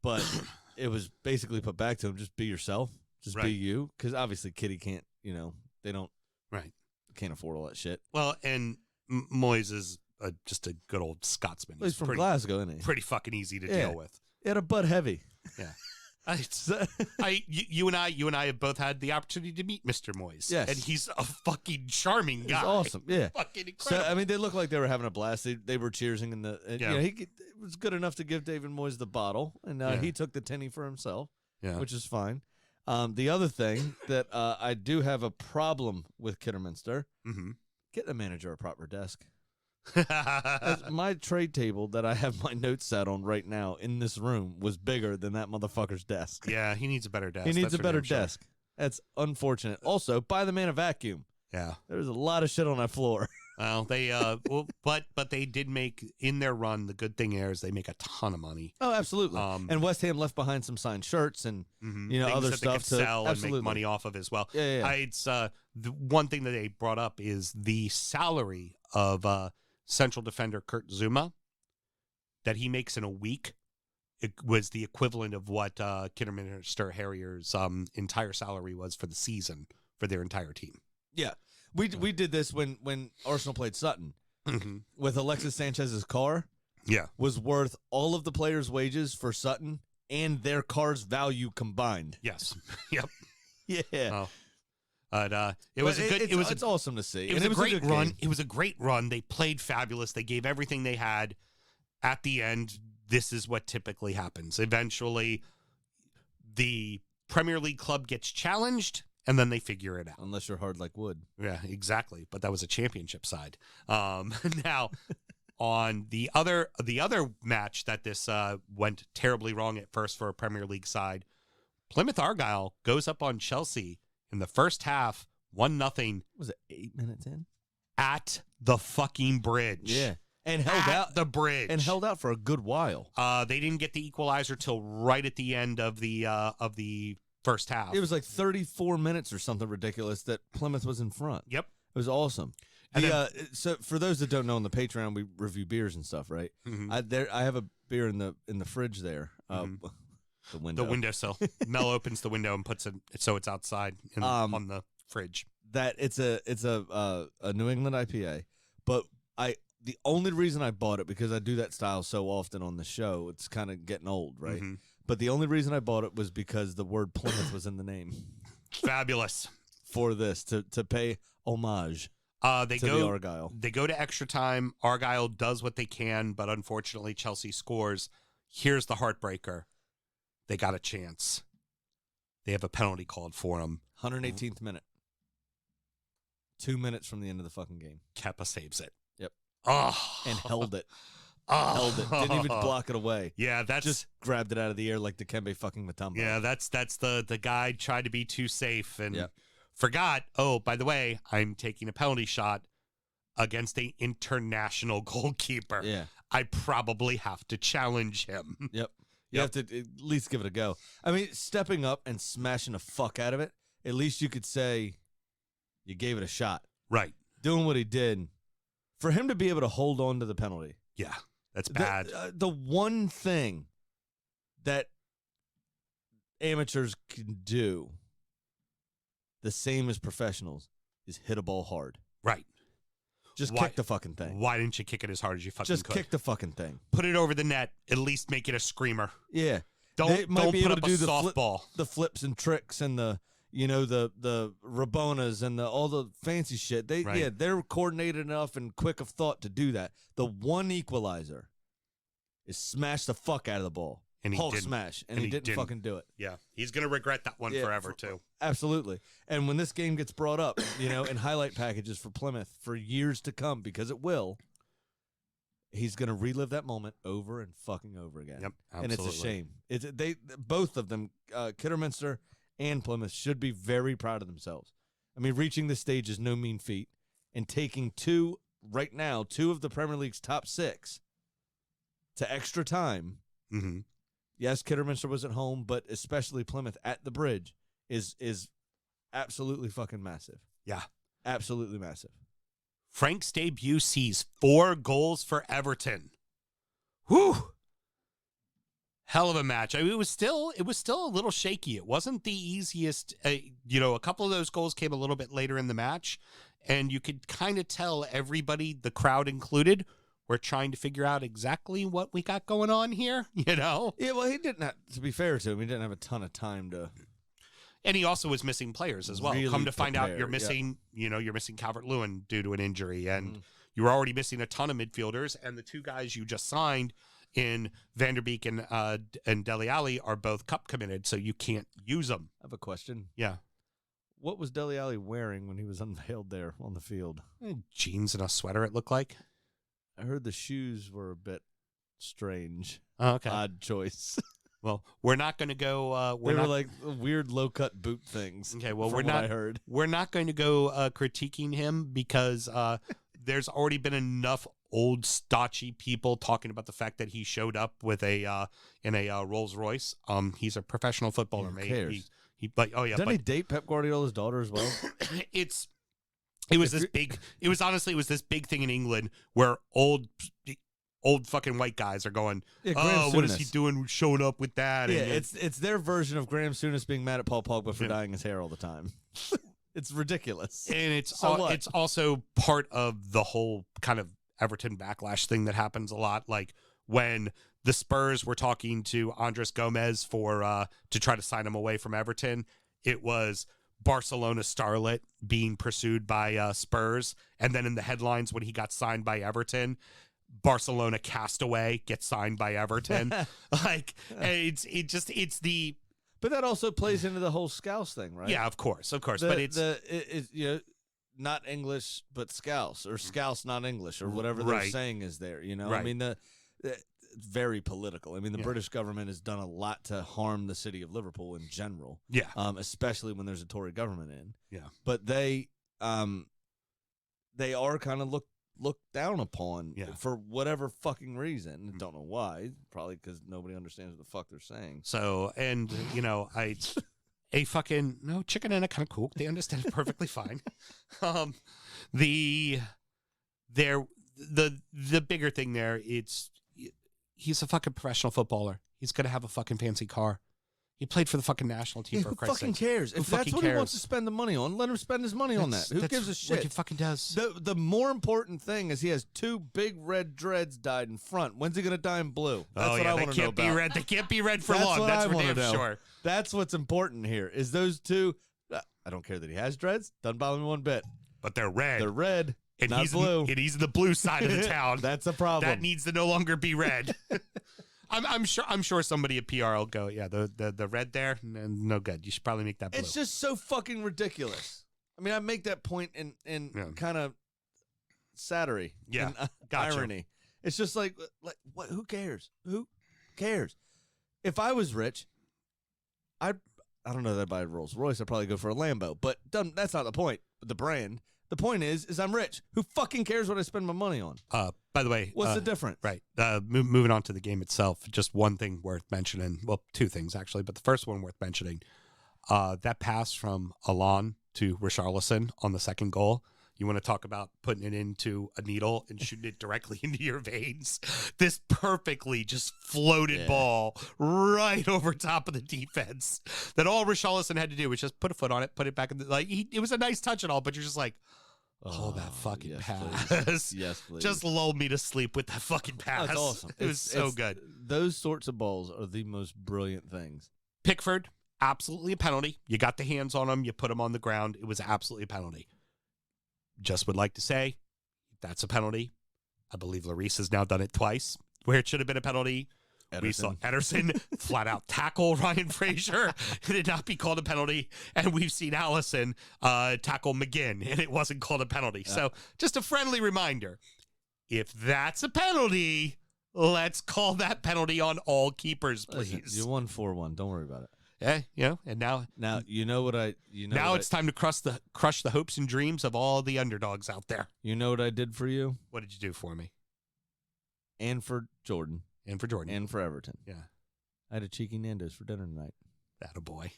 But it was basically put back to him, just be yourself, just be you, because obviously Kitty can't, they don't can't afford all that shit. Well, and Moyes is just a good old Scotsman. Well, he's from Glasgow, isn't he? Pretty fucking easy to deal with. He had a Bud Heavy. Yeah. You and I have both had the opportunity to meet Mr. Moyes. Yes. And he's a fucking charming guy. He's awesome. Yeah. Fucking incredible. So, I mean, they looked like they were having a blast. They were cheersing he was good enough to give David Moyes the bottle, and he took the tinny for himself, which is fine. The other thing that I do have a problem with Kidderminster, get the manager a proper desk. My trade table that I have my notes set on right now in this room was bigger than that motherfucker's desk. Yeah, he needs a better desk. He needs a better desk. That's unfortunate. Also, buy the man a vacuum. Yeah. There's a lot of shit on that floor. Well, they but they did make in their run. The good thing is they make a ton of money. Oh, absolutely. And West Ham left behind some signed shirts and things other that stuff they could sell absolutely. and make money off of as well. Yeah. It's the one thing that they brought up is the salary of central defender Kurt Zuma that he makes in a week. It was the equivalent of what Kidderminster Harriers' entire salary was for the season for their entire team. Yeah. We did this when Arsenal played Sutton. with Alexis Sanchez's car Yeah. was worth all of the players' wages for Sutton and their car's value combined. Yes. Yep. Yeah. Oh. But it was a good. It's awesome to see. It was And a great good run. game. It was a great run. They played fabulous. They gave everything they had. At the end, this is what typically happens. Eventually, the Premier League club gets challenged, and then they figure it out. Unless you're hard like wood. Yeah, exactly. But that was a championship side. Now, on the other match that this went terribly wrong at first for a Premier League side, Plymouth Argyle goes up on Chelsea in the first half, 1-0. Was it 8 minutes in? At the fucking bridge. Yeah. And held At out the bridge. and held out for a good while. They didn't get the equalizer till right at the end of the first half. It was like 34 minutes or something ridiculous that Plymouth was in front. Yep. It was awesome. And So for those that don't know, on the Patreon we review beers and stuff, right? Mhm. I have a beer in the fridge there. The window. The windowsill. Mel opens the window and puts it so it's outside on the fridge. That it's a New England IPA, but the only reason I bought it, because I do that style so often on the show, it's kind of getting old, right? Mhm. But the only reason I bought it was because the word Plymouth was in the name Fabulous. for this to pay homage They to go the Argyle. They go to extra time. Argyle does what they can, but unfortunately Chelsea scores. Here's the heartbreaker. They got a chance. They have a penalty called for them. 118th minute. 2 minutes from the end of the fucking game. Kepa saves it. Yep. Oh. And held it. Oh. Held it. Didn't even block it away. Yeah, that's Just grabbed it out of the air like Dikembe fucking Mutombo. yeah, that's the guy tried to be too safe and Yep. forgot. Oh, by the way, I'm taking a penalty shot against an international goalkeeper. Yeah. I probably have to challenge him. Yep. You have to at least give it a go. I mean, stepping up and smashing the fuck out of it, at least you could say you gave it a shot. Right. Doing what he did. For him to be able to hold on to the penalty. Yeah, that's bad. The one thing that amateurs can do, the same as professionals, is hit a ball hard. Right. Just Why- kick the fucking thing. Why didn't you kick it as hard as you fucking Just could? kick the fucking thing. Put it over the net. At least make it a screamer. Yeah. Don't They might be put able up to do a the softball. the flips and tricks and the Rabonas and all the fancy shit. Right. They're coordinated enough and quick of thought to do that. The one equalizer is smash the fuck out of the ball. And he Hulk didn't. smash, and he didn't fucking do it. Yeah, he's gonna regret that one Yeah, forever too. Absolutely. And when this game gets brought up, in highlight packages for Plymouth for years to come, because it will, he's going to relive that moment over and fucking over again. Yep, And it's a absolutely. shame. Both of them, Kidderminster and Plymouth, should be very proud of themselves. I mean, reaching this stage is no mean feat, and taking two of the Premier League's top six to extra time. Mm-hmm. Yes, Kidderminster was at home, but especially Plymouth at the bridge is absolutely fucking massive. Yeah. Absolutely massive. Frank's debut sees 4 goals for Everton. Whew. Hell of a match. I mean, it was still a little shaky. It wasn't the easiest. A couple of those goals came a little bit later in the match, and you could kind of tell everybody, the crowd included, were trying to figure out exactly what we got going on here. Yeah, well, he didn't have, to be fair to him, he didn't have a ton of time to. And he also was missing players as well. Really Come to find out, prepare, you're missing, you're missing Calvert-Lewin due to an injury, and you were already missing a ton of midfielders. And the 2 guys you just signed in Van der Beek and Dele Alli are both cup committed, so you can't use them. I have a question. Yeah, What was Dele Alli wearing when he was unveiled there on the field? jeans and a sweater. It looked like. I heard the shoes were a bit strange. Oh, okay. Odd choice. Well, we're not going to go. They were like weird low-cut boot things. Okay, well, from we're what not. I heard. We're not going to go critiquing him because there's already been enough old stodgy people talking about the fact that he showed up with in a Rolls Royce. He's a professional footballer, Who mate. cares? But Didn't he date Pep Guardiola's daughter as well? It was this big thing in England where old fucking white guys are going, Yeah, Graham what is he Souness. doing showing up with that? Yeah, And it's their version of Graham Souness being mad at Paul Pogba for dyeing his hair all the time. It's ridiculous. And So what? it's also part of the whole kind of Everton backlash thing that happens a lot. Like when the Spurs were talking to Andres Gomez to try to sign him away from Everton, it was Barcelona starlet being pursued by Spurs. And then in the headlines when he got signed by Everton, Barcelona castaway gets signed by Everton. Like it's the. But that also plays into the whole Scouse thing, right? Yeah, of course. But it's not English, but Scouse, or Scouse not English, or whatever they're saying is there. I mean, it's very political. I mean, the British government has done a lot to harm the city of Liverpool in general. Yeah. Especially when there's a Tory government in. Yeah. But they are kind of looked down upon for whatever fucking reason. Don't know why. Probably because nobody understands what the fuck they're saying. So, and chicken and a kind of cook. They understand it perfectly fine. The bigger thing there, he's a fucking professional footballer. He's gonna have a fucking fancy car. He played for the fucking national team, for Christ's sake. Who fucking cares? If that's what he wants to spend the money on, let him spend his money on that. Who gives a shit? What he fucking does. The more important thing is he has 2 big red dreads dyed in front. When's he going to dye in blue? That's what I want to know about. They can't be red for long. That's for damn sure. That's what's important here, is those 2. I don't care that he has dreads. Doesn't bother me one bit. But they're red. They're red, and not blue. And he's the blue side of the town. That's a problem. That needs to no longer be red. I'm sure somebody at PR will go, yeah, the red there, no good. You should probably make that blue. It's just so fucking ridiculous. I mean, I make that point in kind of satire, and irony. It's just like what? Who cares? Who cares? If I was rich, I don't know that I'd buy a Rolls Royce. I'd probably go for a Lambo, but that's not the point. The brand. The point is I'm rich. Who fucking cares what I spend my money on? By the way, what's the difference? Right. Moving on to the game itself, just one thing worth mentioning. Well, 2 things actually, but the first one worth mentioning. That pass from Alon to Richarlison on the second goal. You want to talk about putting it into a needle and shooting it directly into your veins? This perfectly just floated ball right over top of the defense. That all Richarlison had to do was just put a foot on it, put it back in. It was a nice touch and all, but you're just like, that fucking pass. Please. Yes, please. Just lulled me to sleep with that fucking pass. That's awesome. It was so good. Those sorts of balls are the most brilliant things. Pickford, absolutely a penalty. You got the hands on him. You put him on the ground. It was absolutely a penalty. Just would like to say that's a penalty. I believe Lloris has now done it twice where it should have been a penalty. Ederson. We saw Ederson flat out tackle Ryan Fraser. It did not be called a penalty. And we've seen Allison tackle McGinn, and it wasn't called a penalty. So just a friendly reminder. If that's a penalty, let's call that penalty on all keepers, please. Listen, you won 4-1. Don't worry about it. Yeah, and now you know what I now it's time to crush the hopes and dreams of all the underdogs out there. You know what I did for you? What did you do for me? And for Jordan. And for Jordan. And for Everton. Yeah. I had a cheeky Nando's for dinner tonight. Attaboy.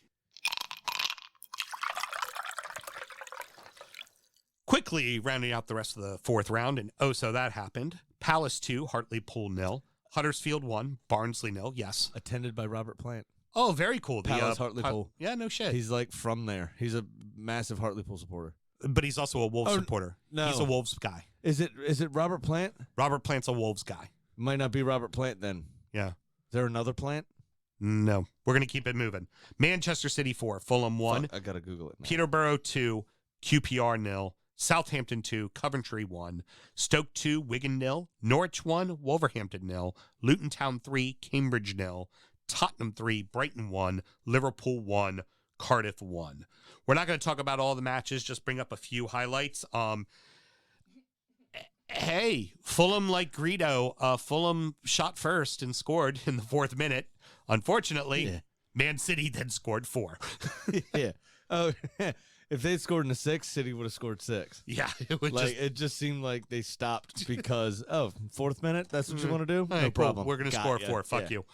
Quickly rounding out the rest of the 4th round, and so that happened. Palace 2, Hartlepool 0. Huddersfield 1, Barnsley 0. Yes. Attended by Robert Plant. Oh, very cool. Palace Hartlepool. Yeah, no shit. He's like from there. He's a massive Hartlepool supporter. But he's also a Wolves supporter. No. He's a Wolves guy. Is it Robert Plant? Robert Plant's a Wolves guy. Might not be Robert Plant then. Yeah. Is there another Plant? No. We're going to keep it moving. Manchester City 4, Fulham 1. I got to Google it now. Peterborough 2, QPR 0. Southampton 2, Coventry 1. Stoke 2, Wigan 0. Norwich 1, Wolverhampton 0. Luton Town 3, Cambridge 0. Tottenham 3, Brighton 1, Liverpool 1, Cardiff 1. We're not going to talk about all the matches, just bring up a few highlights. Hey, Fulham like Greedo. Fulham shot first and scored in the 4th minute. Unfortunately, Man City then scored 4. Yeah. Oh, if they scored in the 6th, City would have scored 6. Yeah. It just seemed like they stopped because, 4th minute, that's what you want to do? Hey, no problem. We're going to score 4. Fuck you.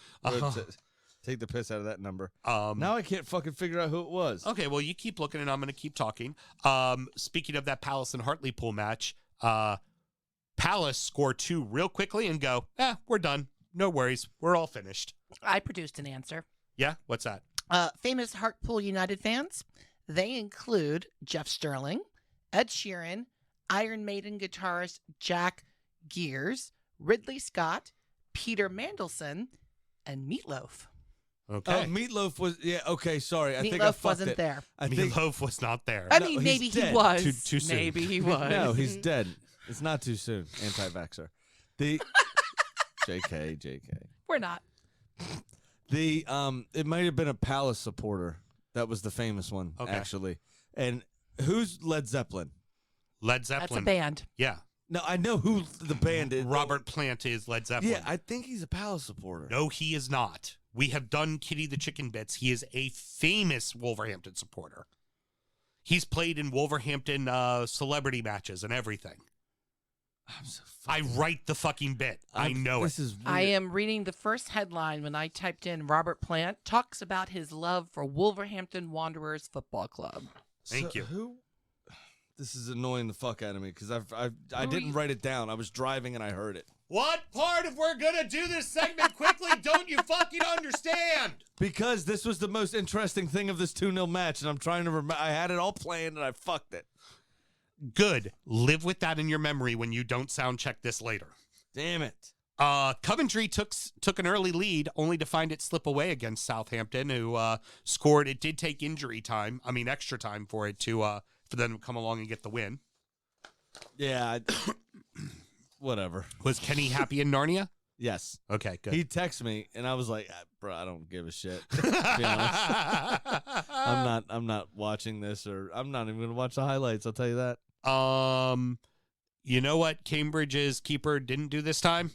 Take the piss out of that number. Now I can't fucking figure out who it was. Okay, well, you keep looking and I'm going to keep talking. Speaking of that Palace and Hartlepool match, Palace score 2 real quickly and go, we're done. No worries. We're all finished. I produced an answer. Yeah? What's that? Famous Hartlepool United fans. They include Jeff Sterling, Ed Sheeran, Iron Maiden guitarist Jack Gears, Ridley Scott, Peter Mandelson, and Meatloaf. Okay. Meatloaf was okay. Sorry, I think I Meatloaf fucked wasn't it. there. I think Meatloaf was not there. I No, mean, he's maybe he dead. was. Too soon. Maybe he was. no, he's dead. It's not too soon. Anti-vaxxer. The JK. We're not. The it might have been a Palace supporter. That was the famous one, Okay. actually. And who's Led Zeppelin? Led That's Zeppelin. a band. Yeah. No, I know who the band is. Robert Plant is Led Zeppelin. Yeah, I think he's a Palace supporter. No, he is not. We have done Kitty the Chicken Bits. He is a famous Wolverhampton supporter. He's played in Wolverhampton celebrity matches and everything. I'm so I write the fucking bit. I know this it. is weird. I am reading the first headline when I typed in Robert Plant talks about his love for Wolverhampton Wanderers Football Club. Thank you. Who? This is annoying the fuck out of me because I didn't write it down. I was driving and I heard it. What part of we're going to do this segment quickly don't you fucking understand? Because this was the most interesting thing of this 2-0 match, and I'm trying to remember. I had it all planned and I fucked it. Good. Live with that in your memory when you don't sound check this later. Damn it. Coventry took an early lead, only to find it slip away against Southampton, who scored. It did take extra time for it to for them to come along and get the win. Yeah. Whatever. Was Kenny happy in Narnia? Yes. Okay, good. He texted me, and I was like, bro, I don't give a shit. To be honest. I'm not watching this, or I'm not even going to watch the highlights. I'll tell you that. You know what Cambridge's keeper didn't do this time?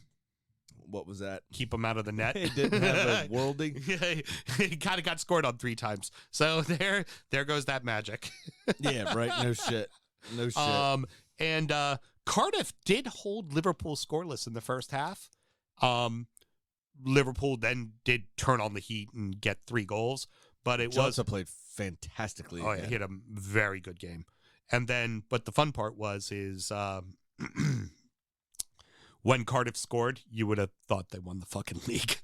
What was that? Keep him out of the net. He didn't have a worldie. He kind of got scored on 3 times. So there goes that magic. Yeah, right. No shit. No shit. And Cardiff did hold Liverpool scoreless in the first half. Liverpool then did turn on the heat and get 3 goals, but it Jota played fantastically. Oh, yeah, he had a very good game. And then, but the fun part is when Cardiff scored, you would have thought they won the fucking league.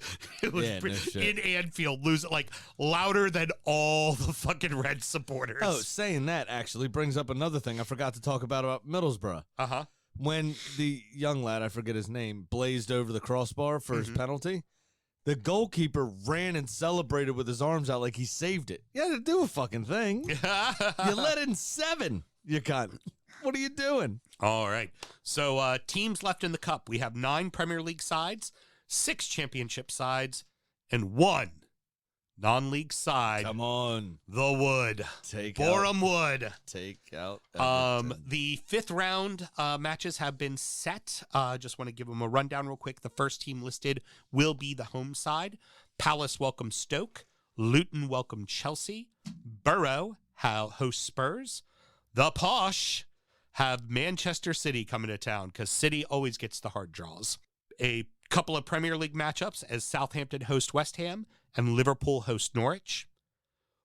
It was Yeah, no shit. in Anfield, losing like louder than all the fucking Red supporters. Oh, saying that actually brings up another thing I forgot to talk about Middlesbrough. Uh-huh. When the young lad, I forget his name, blazed over the crossbar for his penalty, the goalkeeper ran and celebrated with his arms out like he saved it. You had to do a fucking thing. You let in 7, you cunt. What are you doing? All right. So teams left in the cup. We have 9 Premier League sides, 6 championship sides, and 1 non-league side. Come on. The Wood. Boreham Wood. Take out Everton. The 5th round matches have been set. Just want to give them a rundown real quick. The first team listed will be the home side. Palace welcome Stoke. Luton welcome Chelsea. Borough host Spurs. The Posh have Manchester City coming to town because City always gets the hard draws. A couple of Premier League matchups as Southampton host West Ham and Liverpool host Norwich.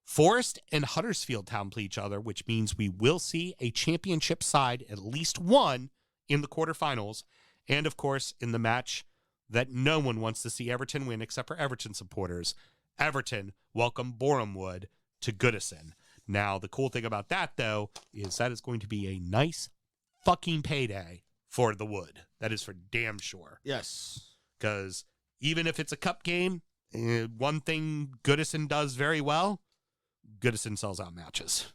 Forest and Huddersfield Town play each other, which means we will see a championship side, at least one, in the quarterfinals. And, of course, in the match that no one wants to see Everton win except for Everton supporters, Everton welcome Boreham Wood to Goodison. Now, the cool thing about that, though, is that is going to be a nice fucking payday for the Wood. That is for damn sure. Yes. Because even if it's a cup game, one thing Goodison does very well, Goodison sells out matches.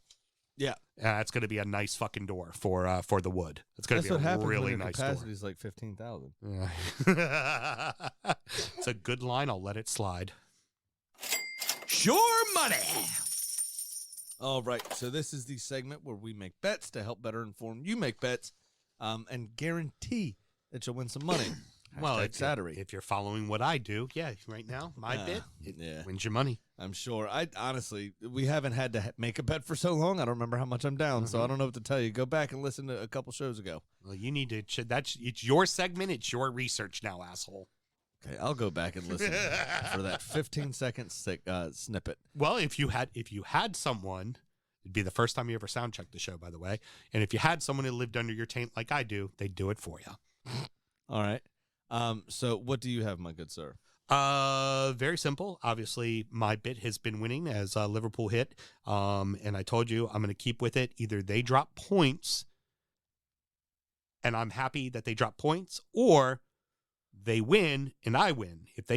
Yeah. That's going to be a nice fucking door for the Wood. It's going to That's be what a happens really when your nice door. capacity is like 15,000. It's a good line. I'll let it slide. Sure money. All right, so this is the segment where we make bets to help better inform you make bets and guarantee that you'll win some money. Well, if you're following what I do, yeah, right now, my bit, it wins your money. I'm sure. Honestly, we haven't had to make a bet for so long. I don't remember how much I'm down, so I don't know what to tell you. Go back and listen to a couple shows ago. Well, you need to. It's your segment. It's your research now, asshole. Okay, I'll go back and listen for that 15-second snippet. Well, if you had someone, it'd be the first time you ever sound checked the show, by the way. And if you had someone who lived under your taint like I do, they'd do it for you. All right. So what do you have, my good sir? Very simple. Obviously, my bit has been winning as Liverpool hit. And I told you I'm going to keep with it. Either they drop points and I'm happy that they drop points, or they win and I win. If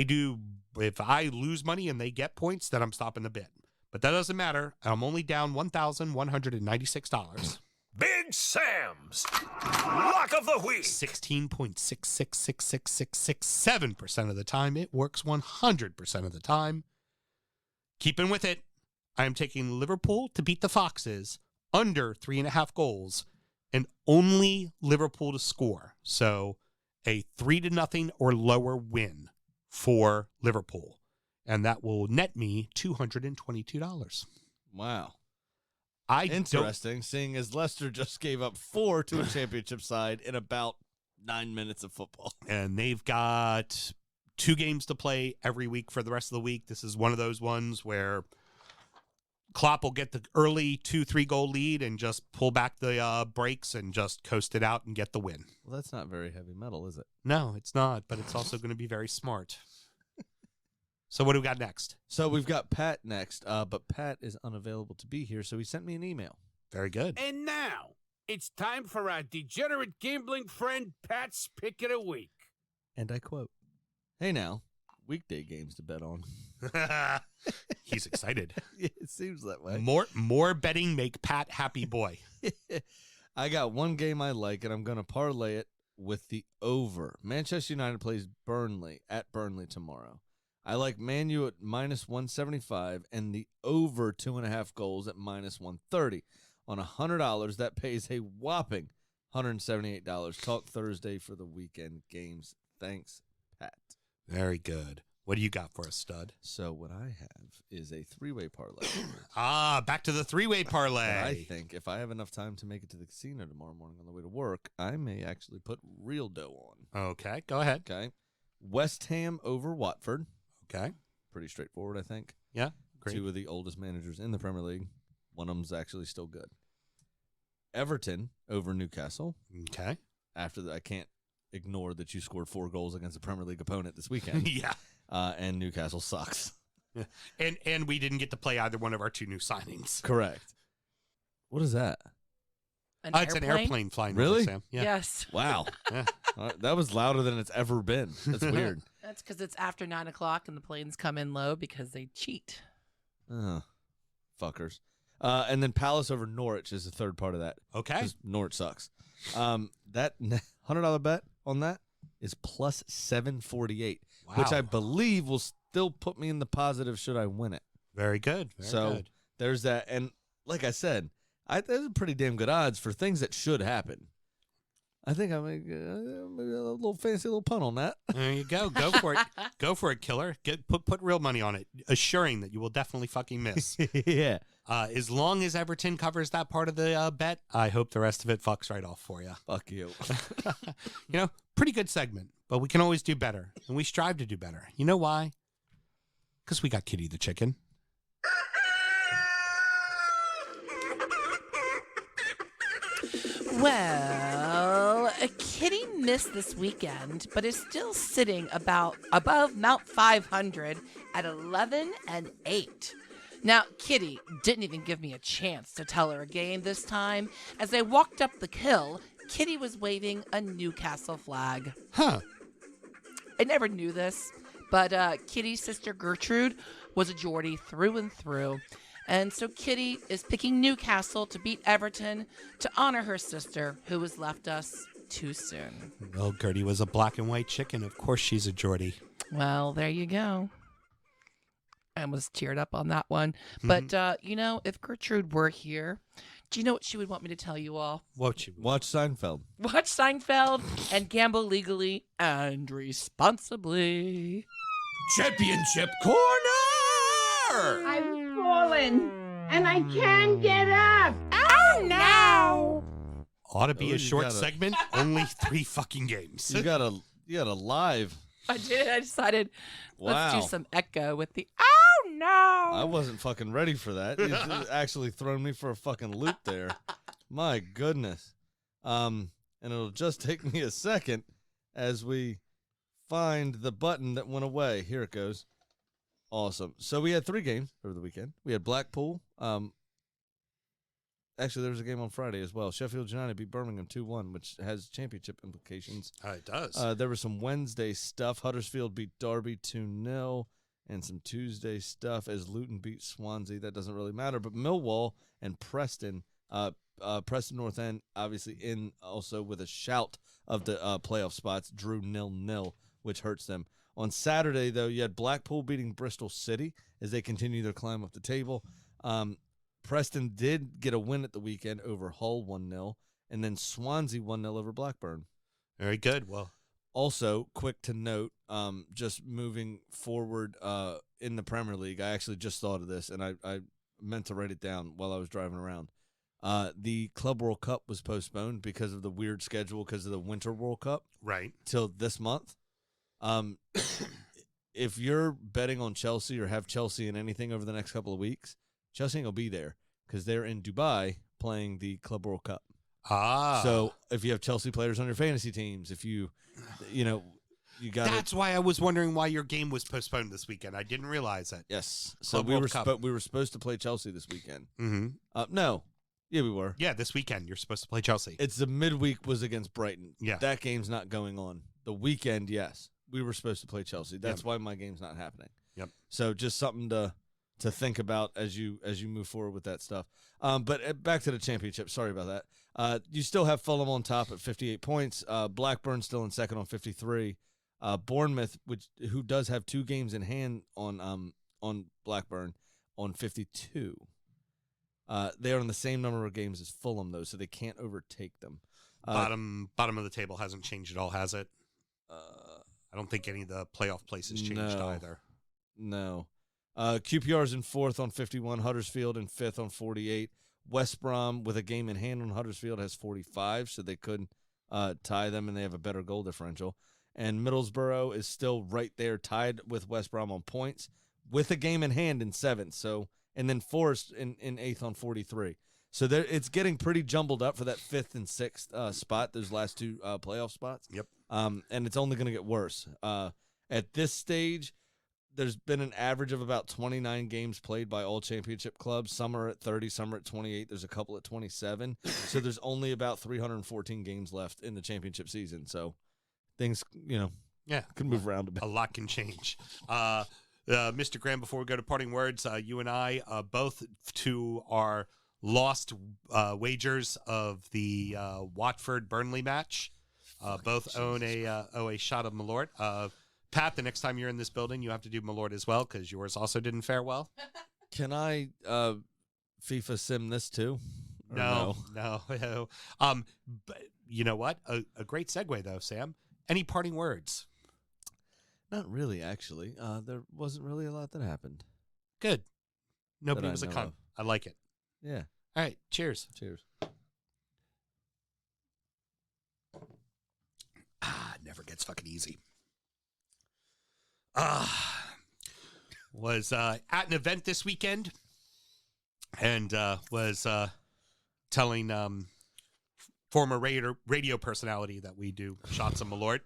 I lose money and they get points, then I'm stopping the bet. But that doesn't matter. I'm only down $1,196. Big Sam's Lock of the Week. 16.666667% of the time. It works 100% of the time. Keeping with it, I am taking Liverpool to beat the Foxes under 3.5 goals and only Liverpool to score. So a 3-0 or lower win for Liverpool. And that will net me $222. Wow. Interesting, seeing as Leicester just gave up 4 to a championship side in about 9 minutes of football. And they've got 2 games to play every week for the rest of the week. This is one of those ones where Klopp will get the early 2-3 goal lead and just pull back the brakes and just coast it out and get the win. Well, that's not very heavy metal, is it? No, it's not, but it's also going to be very smart. So what do we got next? So we've got Pat next, but Pat is unavailable to be here, so he sent me an email. Very good. And now, it's time for our degenerate gambling friend Pat's Pick of the Week. And I quote, "Hey now, weekday games to bet on." He's excited. Yeah, it seems that way. More betting make Pat happy boy. I got one game I like, and I'm going to parlay it with the over. Manchester United plays Burnley at Burnley tomorrow. I like Man U at -175 and the over 2.5 goals at -130. On $100, that pays a whopping $178. Talk Thursday for the weekend games. Thanks, Pat. Very good. What do you got for us, stud? So what I have is a 3-way parlay. Back to the 3-way parlay. But I think if I have enough time to make it to the casino tomorrow morning on the way to work, I may actually put real dough on. Okay, go ahead. Okay. West Ham over Watford. Okay. Pretty straightforward, I think. Yeah, great. 2 of the oldest managers in the Premier League. One of them's actually still good. Everton over Newcastle. Okay. After that, I can't ignore that you scored 4 goals against a Premier League opponent this weekend. Yeah. And Newcastle sucks. And we didn't get to play either one of our 2 new signings. Correct. What is that? It's an airplane flying over, Really? Sam. Yeah. Yes. Wow. Yeah. That was louder than it's ever been. That's weird. That's because it's after 9 o'clock and the planes come in low because they cheat. Fuckers. And then Palace over Norwich is the third part of that. Okay. 'Cause Norwich sucks. That $100 bet on that is plus 748, which Wow. I believe will still put me in the positive should I win it. Very good. Very So good. there's that. And like I said, there's pretty damn good odds for things that should happen. I think I make a little fancy little pun on that. There you go. Go for it. Go for it, killer. Put real money on it, assuring that you will definitely fucking miss. Yeah. As long as Everton covers that part of the bet, I hope the rest of it fucks right off for you. Fuck you. Pretty good segment, but we can always do better, and we strive to do better. You know why? Because we got Kitty the chicken. Well, Kitty missed this weekend, but is still sitting above Mount 500 at 11-8. Now, Kitty didn't even give me a chance to tell her a game this time. As I walked up the hill, Kitty was waving a Newcastle flag. Huh. I never knew this, but Kitty's sister Gertrude was a Geordie through and through. And so Kitty is picking Newcastle to beat Everton to honor her sister, who has left us too soon. Well, Gertie was a black and white chicken. Of course she's a Geordie. Well, there you go. I was teared up on that one. But, if Gertrude were here, do you know what she would want me to tell you all? What you Watch Seinfeld. Watch Seinfeld and gamble legally and responsibly. Championship Corner! I've fallen and I can't get up. Oh, no! ought to be Oh, a short gotta- segment. Only 3 fucking games. You got a live. I did. I decided let's Wow. do some echo with the oh no. I wasn't fucking ready for that. You've actually thrown me for a fucking loop there. My goodness. And it'll just take me a second as we find the button that went away. Here it goes. Awesome. So we had 3 games over the weekend. We had Blackpool Actually, there was a game on Friday as well. Sheffield United beat Birmingham 2-1, which has championship implications. It does. There was some Wednesday stuff. Huddersfield beat Derby 2-0, and some Tuesday stuff as Luton beat Swansea. That doesn't really matter. But Millwall and Preston, Preston North End, obviously in also with a shout of the playoff spots, drew 0-0, which hurts them. On Saturday, though, you had Blackpool beating Bristol City as they continue their climb up the table. Preston did get a win at the weekend over Hull 1-0, and then Swansea 1-0 over Blackburn. Very good. Well, also, quick to note, just moving forward in the Premier League, I actually just thought of this, and I meant to write it down while I was driving around. The Club World Cup was postponed because of the weird schedule because of the Winter World Cup. Right. Till this month. If you're betting on Chelsea or have Chelsea in anything over the next couple of weeks, Chelsea ain't going to be there because they're in Dubai playing the Club World Cup. So if you have Chelsea players on your fantasy teams, if you got That's why I was wondering why your game was postponed this weekend. I didn't realize it. Yes. So Club we were supposed to play Chelsea this weekend. Mm-hmm. No. Yeah, we were. Yeah, this weekend you're supposed to play Chelsea. It's the midweek was against Brighton. Yeah. That game's not going on. The weekend, yes. We were supposed to play Chelsea. That's why my game's not happening. Yep. So just something to think about as you move forward with that stuff. But back to the championship. Sorry about that. You still have Fulham on top at 58 points. Blackburn still in second on 53. Bournemouth, who does have 2 games in hand on Blackburn, on 52. They are on the same number of games as Fulham, though, so they can't overtake them. Bottom of the table hasn't changed at all, has it? I don't think any of the playoff places changed either. No. QPR's in 4th on 51. Huddersfield in 5th on 48. West Brom, with a game in hand on Huddersfield, has 45, so they could tie them, and they have a better goal differential. And Middlesbrough is still right there, tied with West Brom on points, with a game in hand in 7th. So, and then Forrest in 8th on 43. So it's getting pretty jumbled up for that 5th and 6th spot, those last 2 playoff spots. Yep. And it's only going to get worse. At this stage, there's been an average of about 29 games played by all championship clubs. Some are at 30, some are at 28. There's a couple at 27. So there's only about 314 games left in the championship season. So things, can move around a bit. A lot can change. Mr. Graham, before we go to parting words, you and I, both to our lost wagers of the Watford Burnley match, both own a shot of Malort. Pat, the next time you're in this building, you have to do Malort as well because yours also didn't fare well. Can I FIFA sim this too? No. But you know what? A great segue though, Sam. Any parting words? Not really, actually. There wasn't really a lot that happened. Good. Nobody That was a I know cunt. of. I like it. Yeah. All right. Cheers. Cheers. Never gets fucking easy. Was at an event this weekend and was telling former radio personality that we do shots of Malort.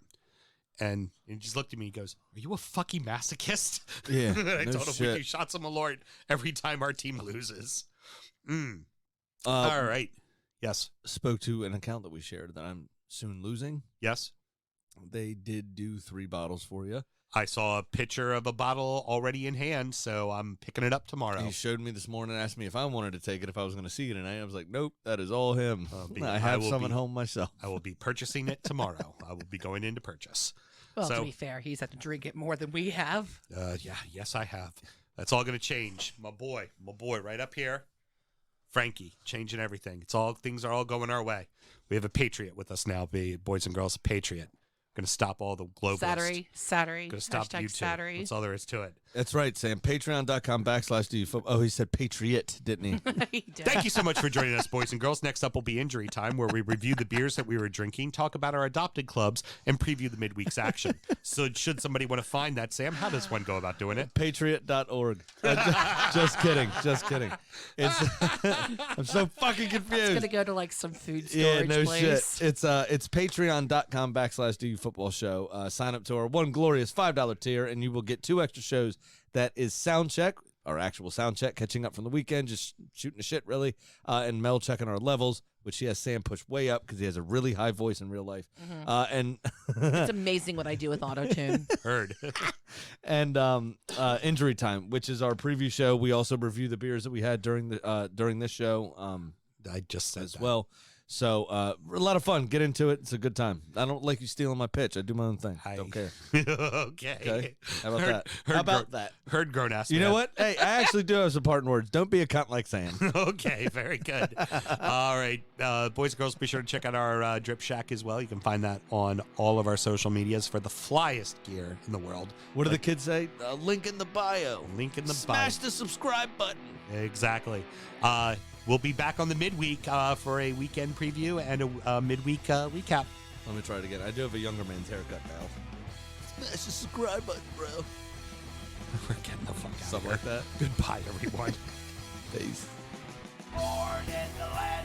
And he just looked at me and goes, "Are you a fucking masochist?" Yeah. I no told him shit. we do shots of Malort every time our team loses. All right. Yes. Spoke to an account that we shared that I'm soon losing. Yes. They did do 3 bottles for you. I saw a picture of a bottle already in hand, so I'm picking it up tomorrow. He showed me this morning, asked me if I wanted to take it, if I was going to see it tonight. I was like, nope, that is all him. I have some at home myself. I will be purchasing it tomorrow. I will be going in to purchase. Well, to be fair, he's had to drink it more than we have. Yes, I have. That's all going to change. My boy, right up here. Frankie, changing everything. Things are all going our way. We have a patriot with us now, boys and girls, a patriot. Going to stop all the globalists. Sattery. Going to stop you too. Sattery. That's all there is to it. That's right, Sam. Patreon.com/DUfootball. Oh, he said patriot, didn't he? He did. Thank you so much for joining us, boys and girls. Next up will be Injury Time, where we review the beers that we were drinking, talk about our adopted clubs, and preview the midweek's action. So should somebody want to find that, Sam, how does one go about doing it? Patriot.org. Just kidding. It's I'm so fucking confused. It's gonna go to like some food storage place. Shit. It's patreon.com/DUfootballshow. Sign up to our one glorious $5 tier, and you will get 2 extra shows. That is Soundcheck, our actual sound check, catching up from the weekend, just shooting the shit, really. And Mel checking our levels, which he has Sam push way up because he has a really high voice in real life. And It's amazing what I do with auto-tune. Heard. And Injury Time, which is our preview show. We also review the beers that we had during this show. I just said as that. well. So a lot of fun. Get into it. It's a good time. I don't like you stealing my pitch. I do my own thing. Don't care. Okay. How about that? How about that? Heard grown ass. You know what? Hey, I actually do have some parting words. Don't be a cunt like Sam. Okay, very good. All right, boys and girls, be sure to check out our Drip Shack as well. You can find that on all of our social medias for the flyest gear in the world. What do the kids say? Link in the bio. Link in the Smash the subscribe button. Exactly. We'll be back on the midweek for a weekend preview and a midweek recap. Let me try it again. I do have a younger man's haircut now. Smash the subscribe button, bro. We're getting the fuck out Something of here. like that. Goodbye, everyone. Peace. Born in the land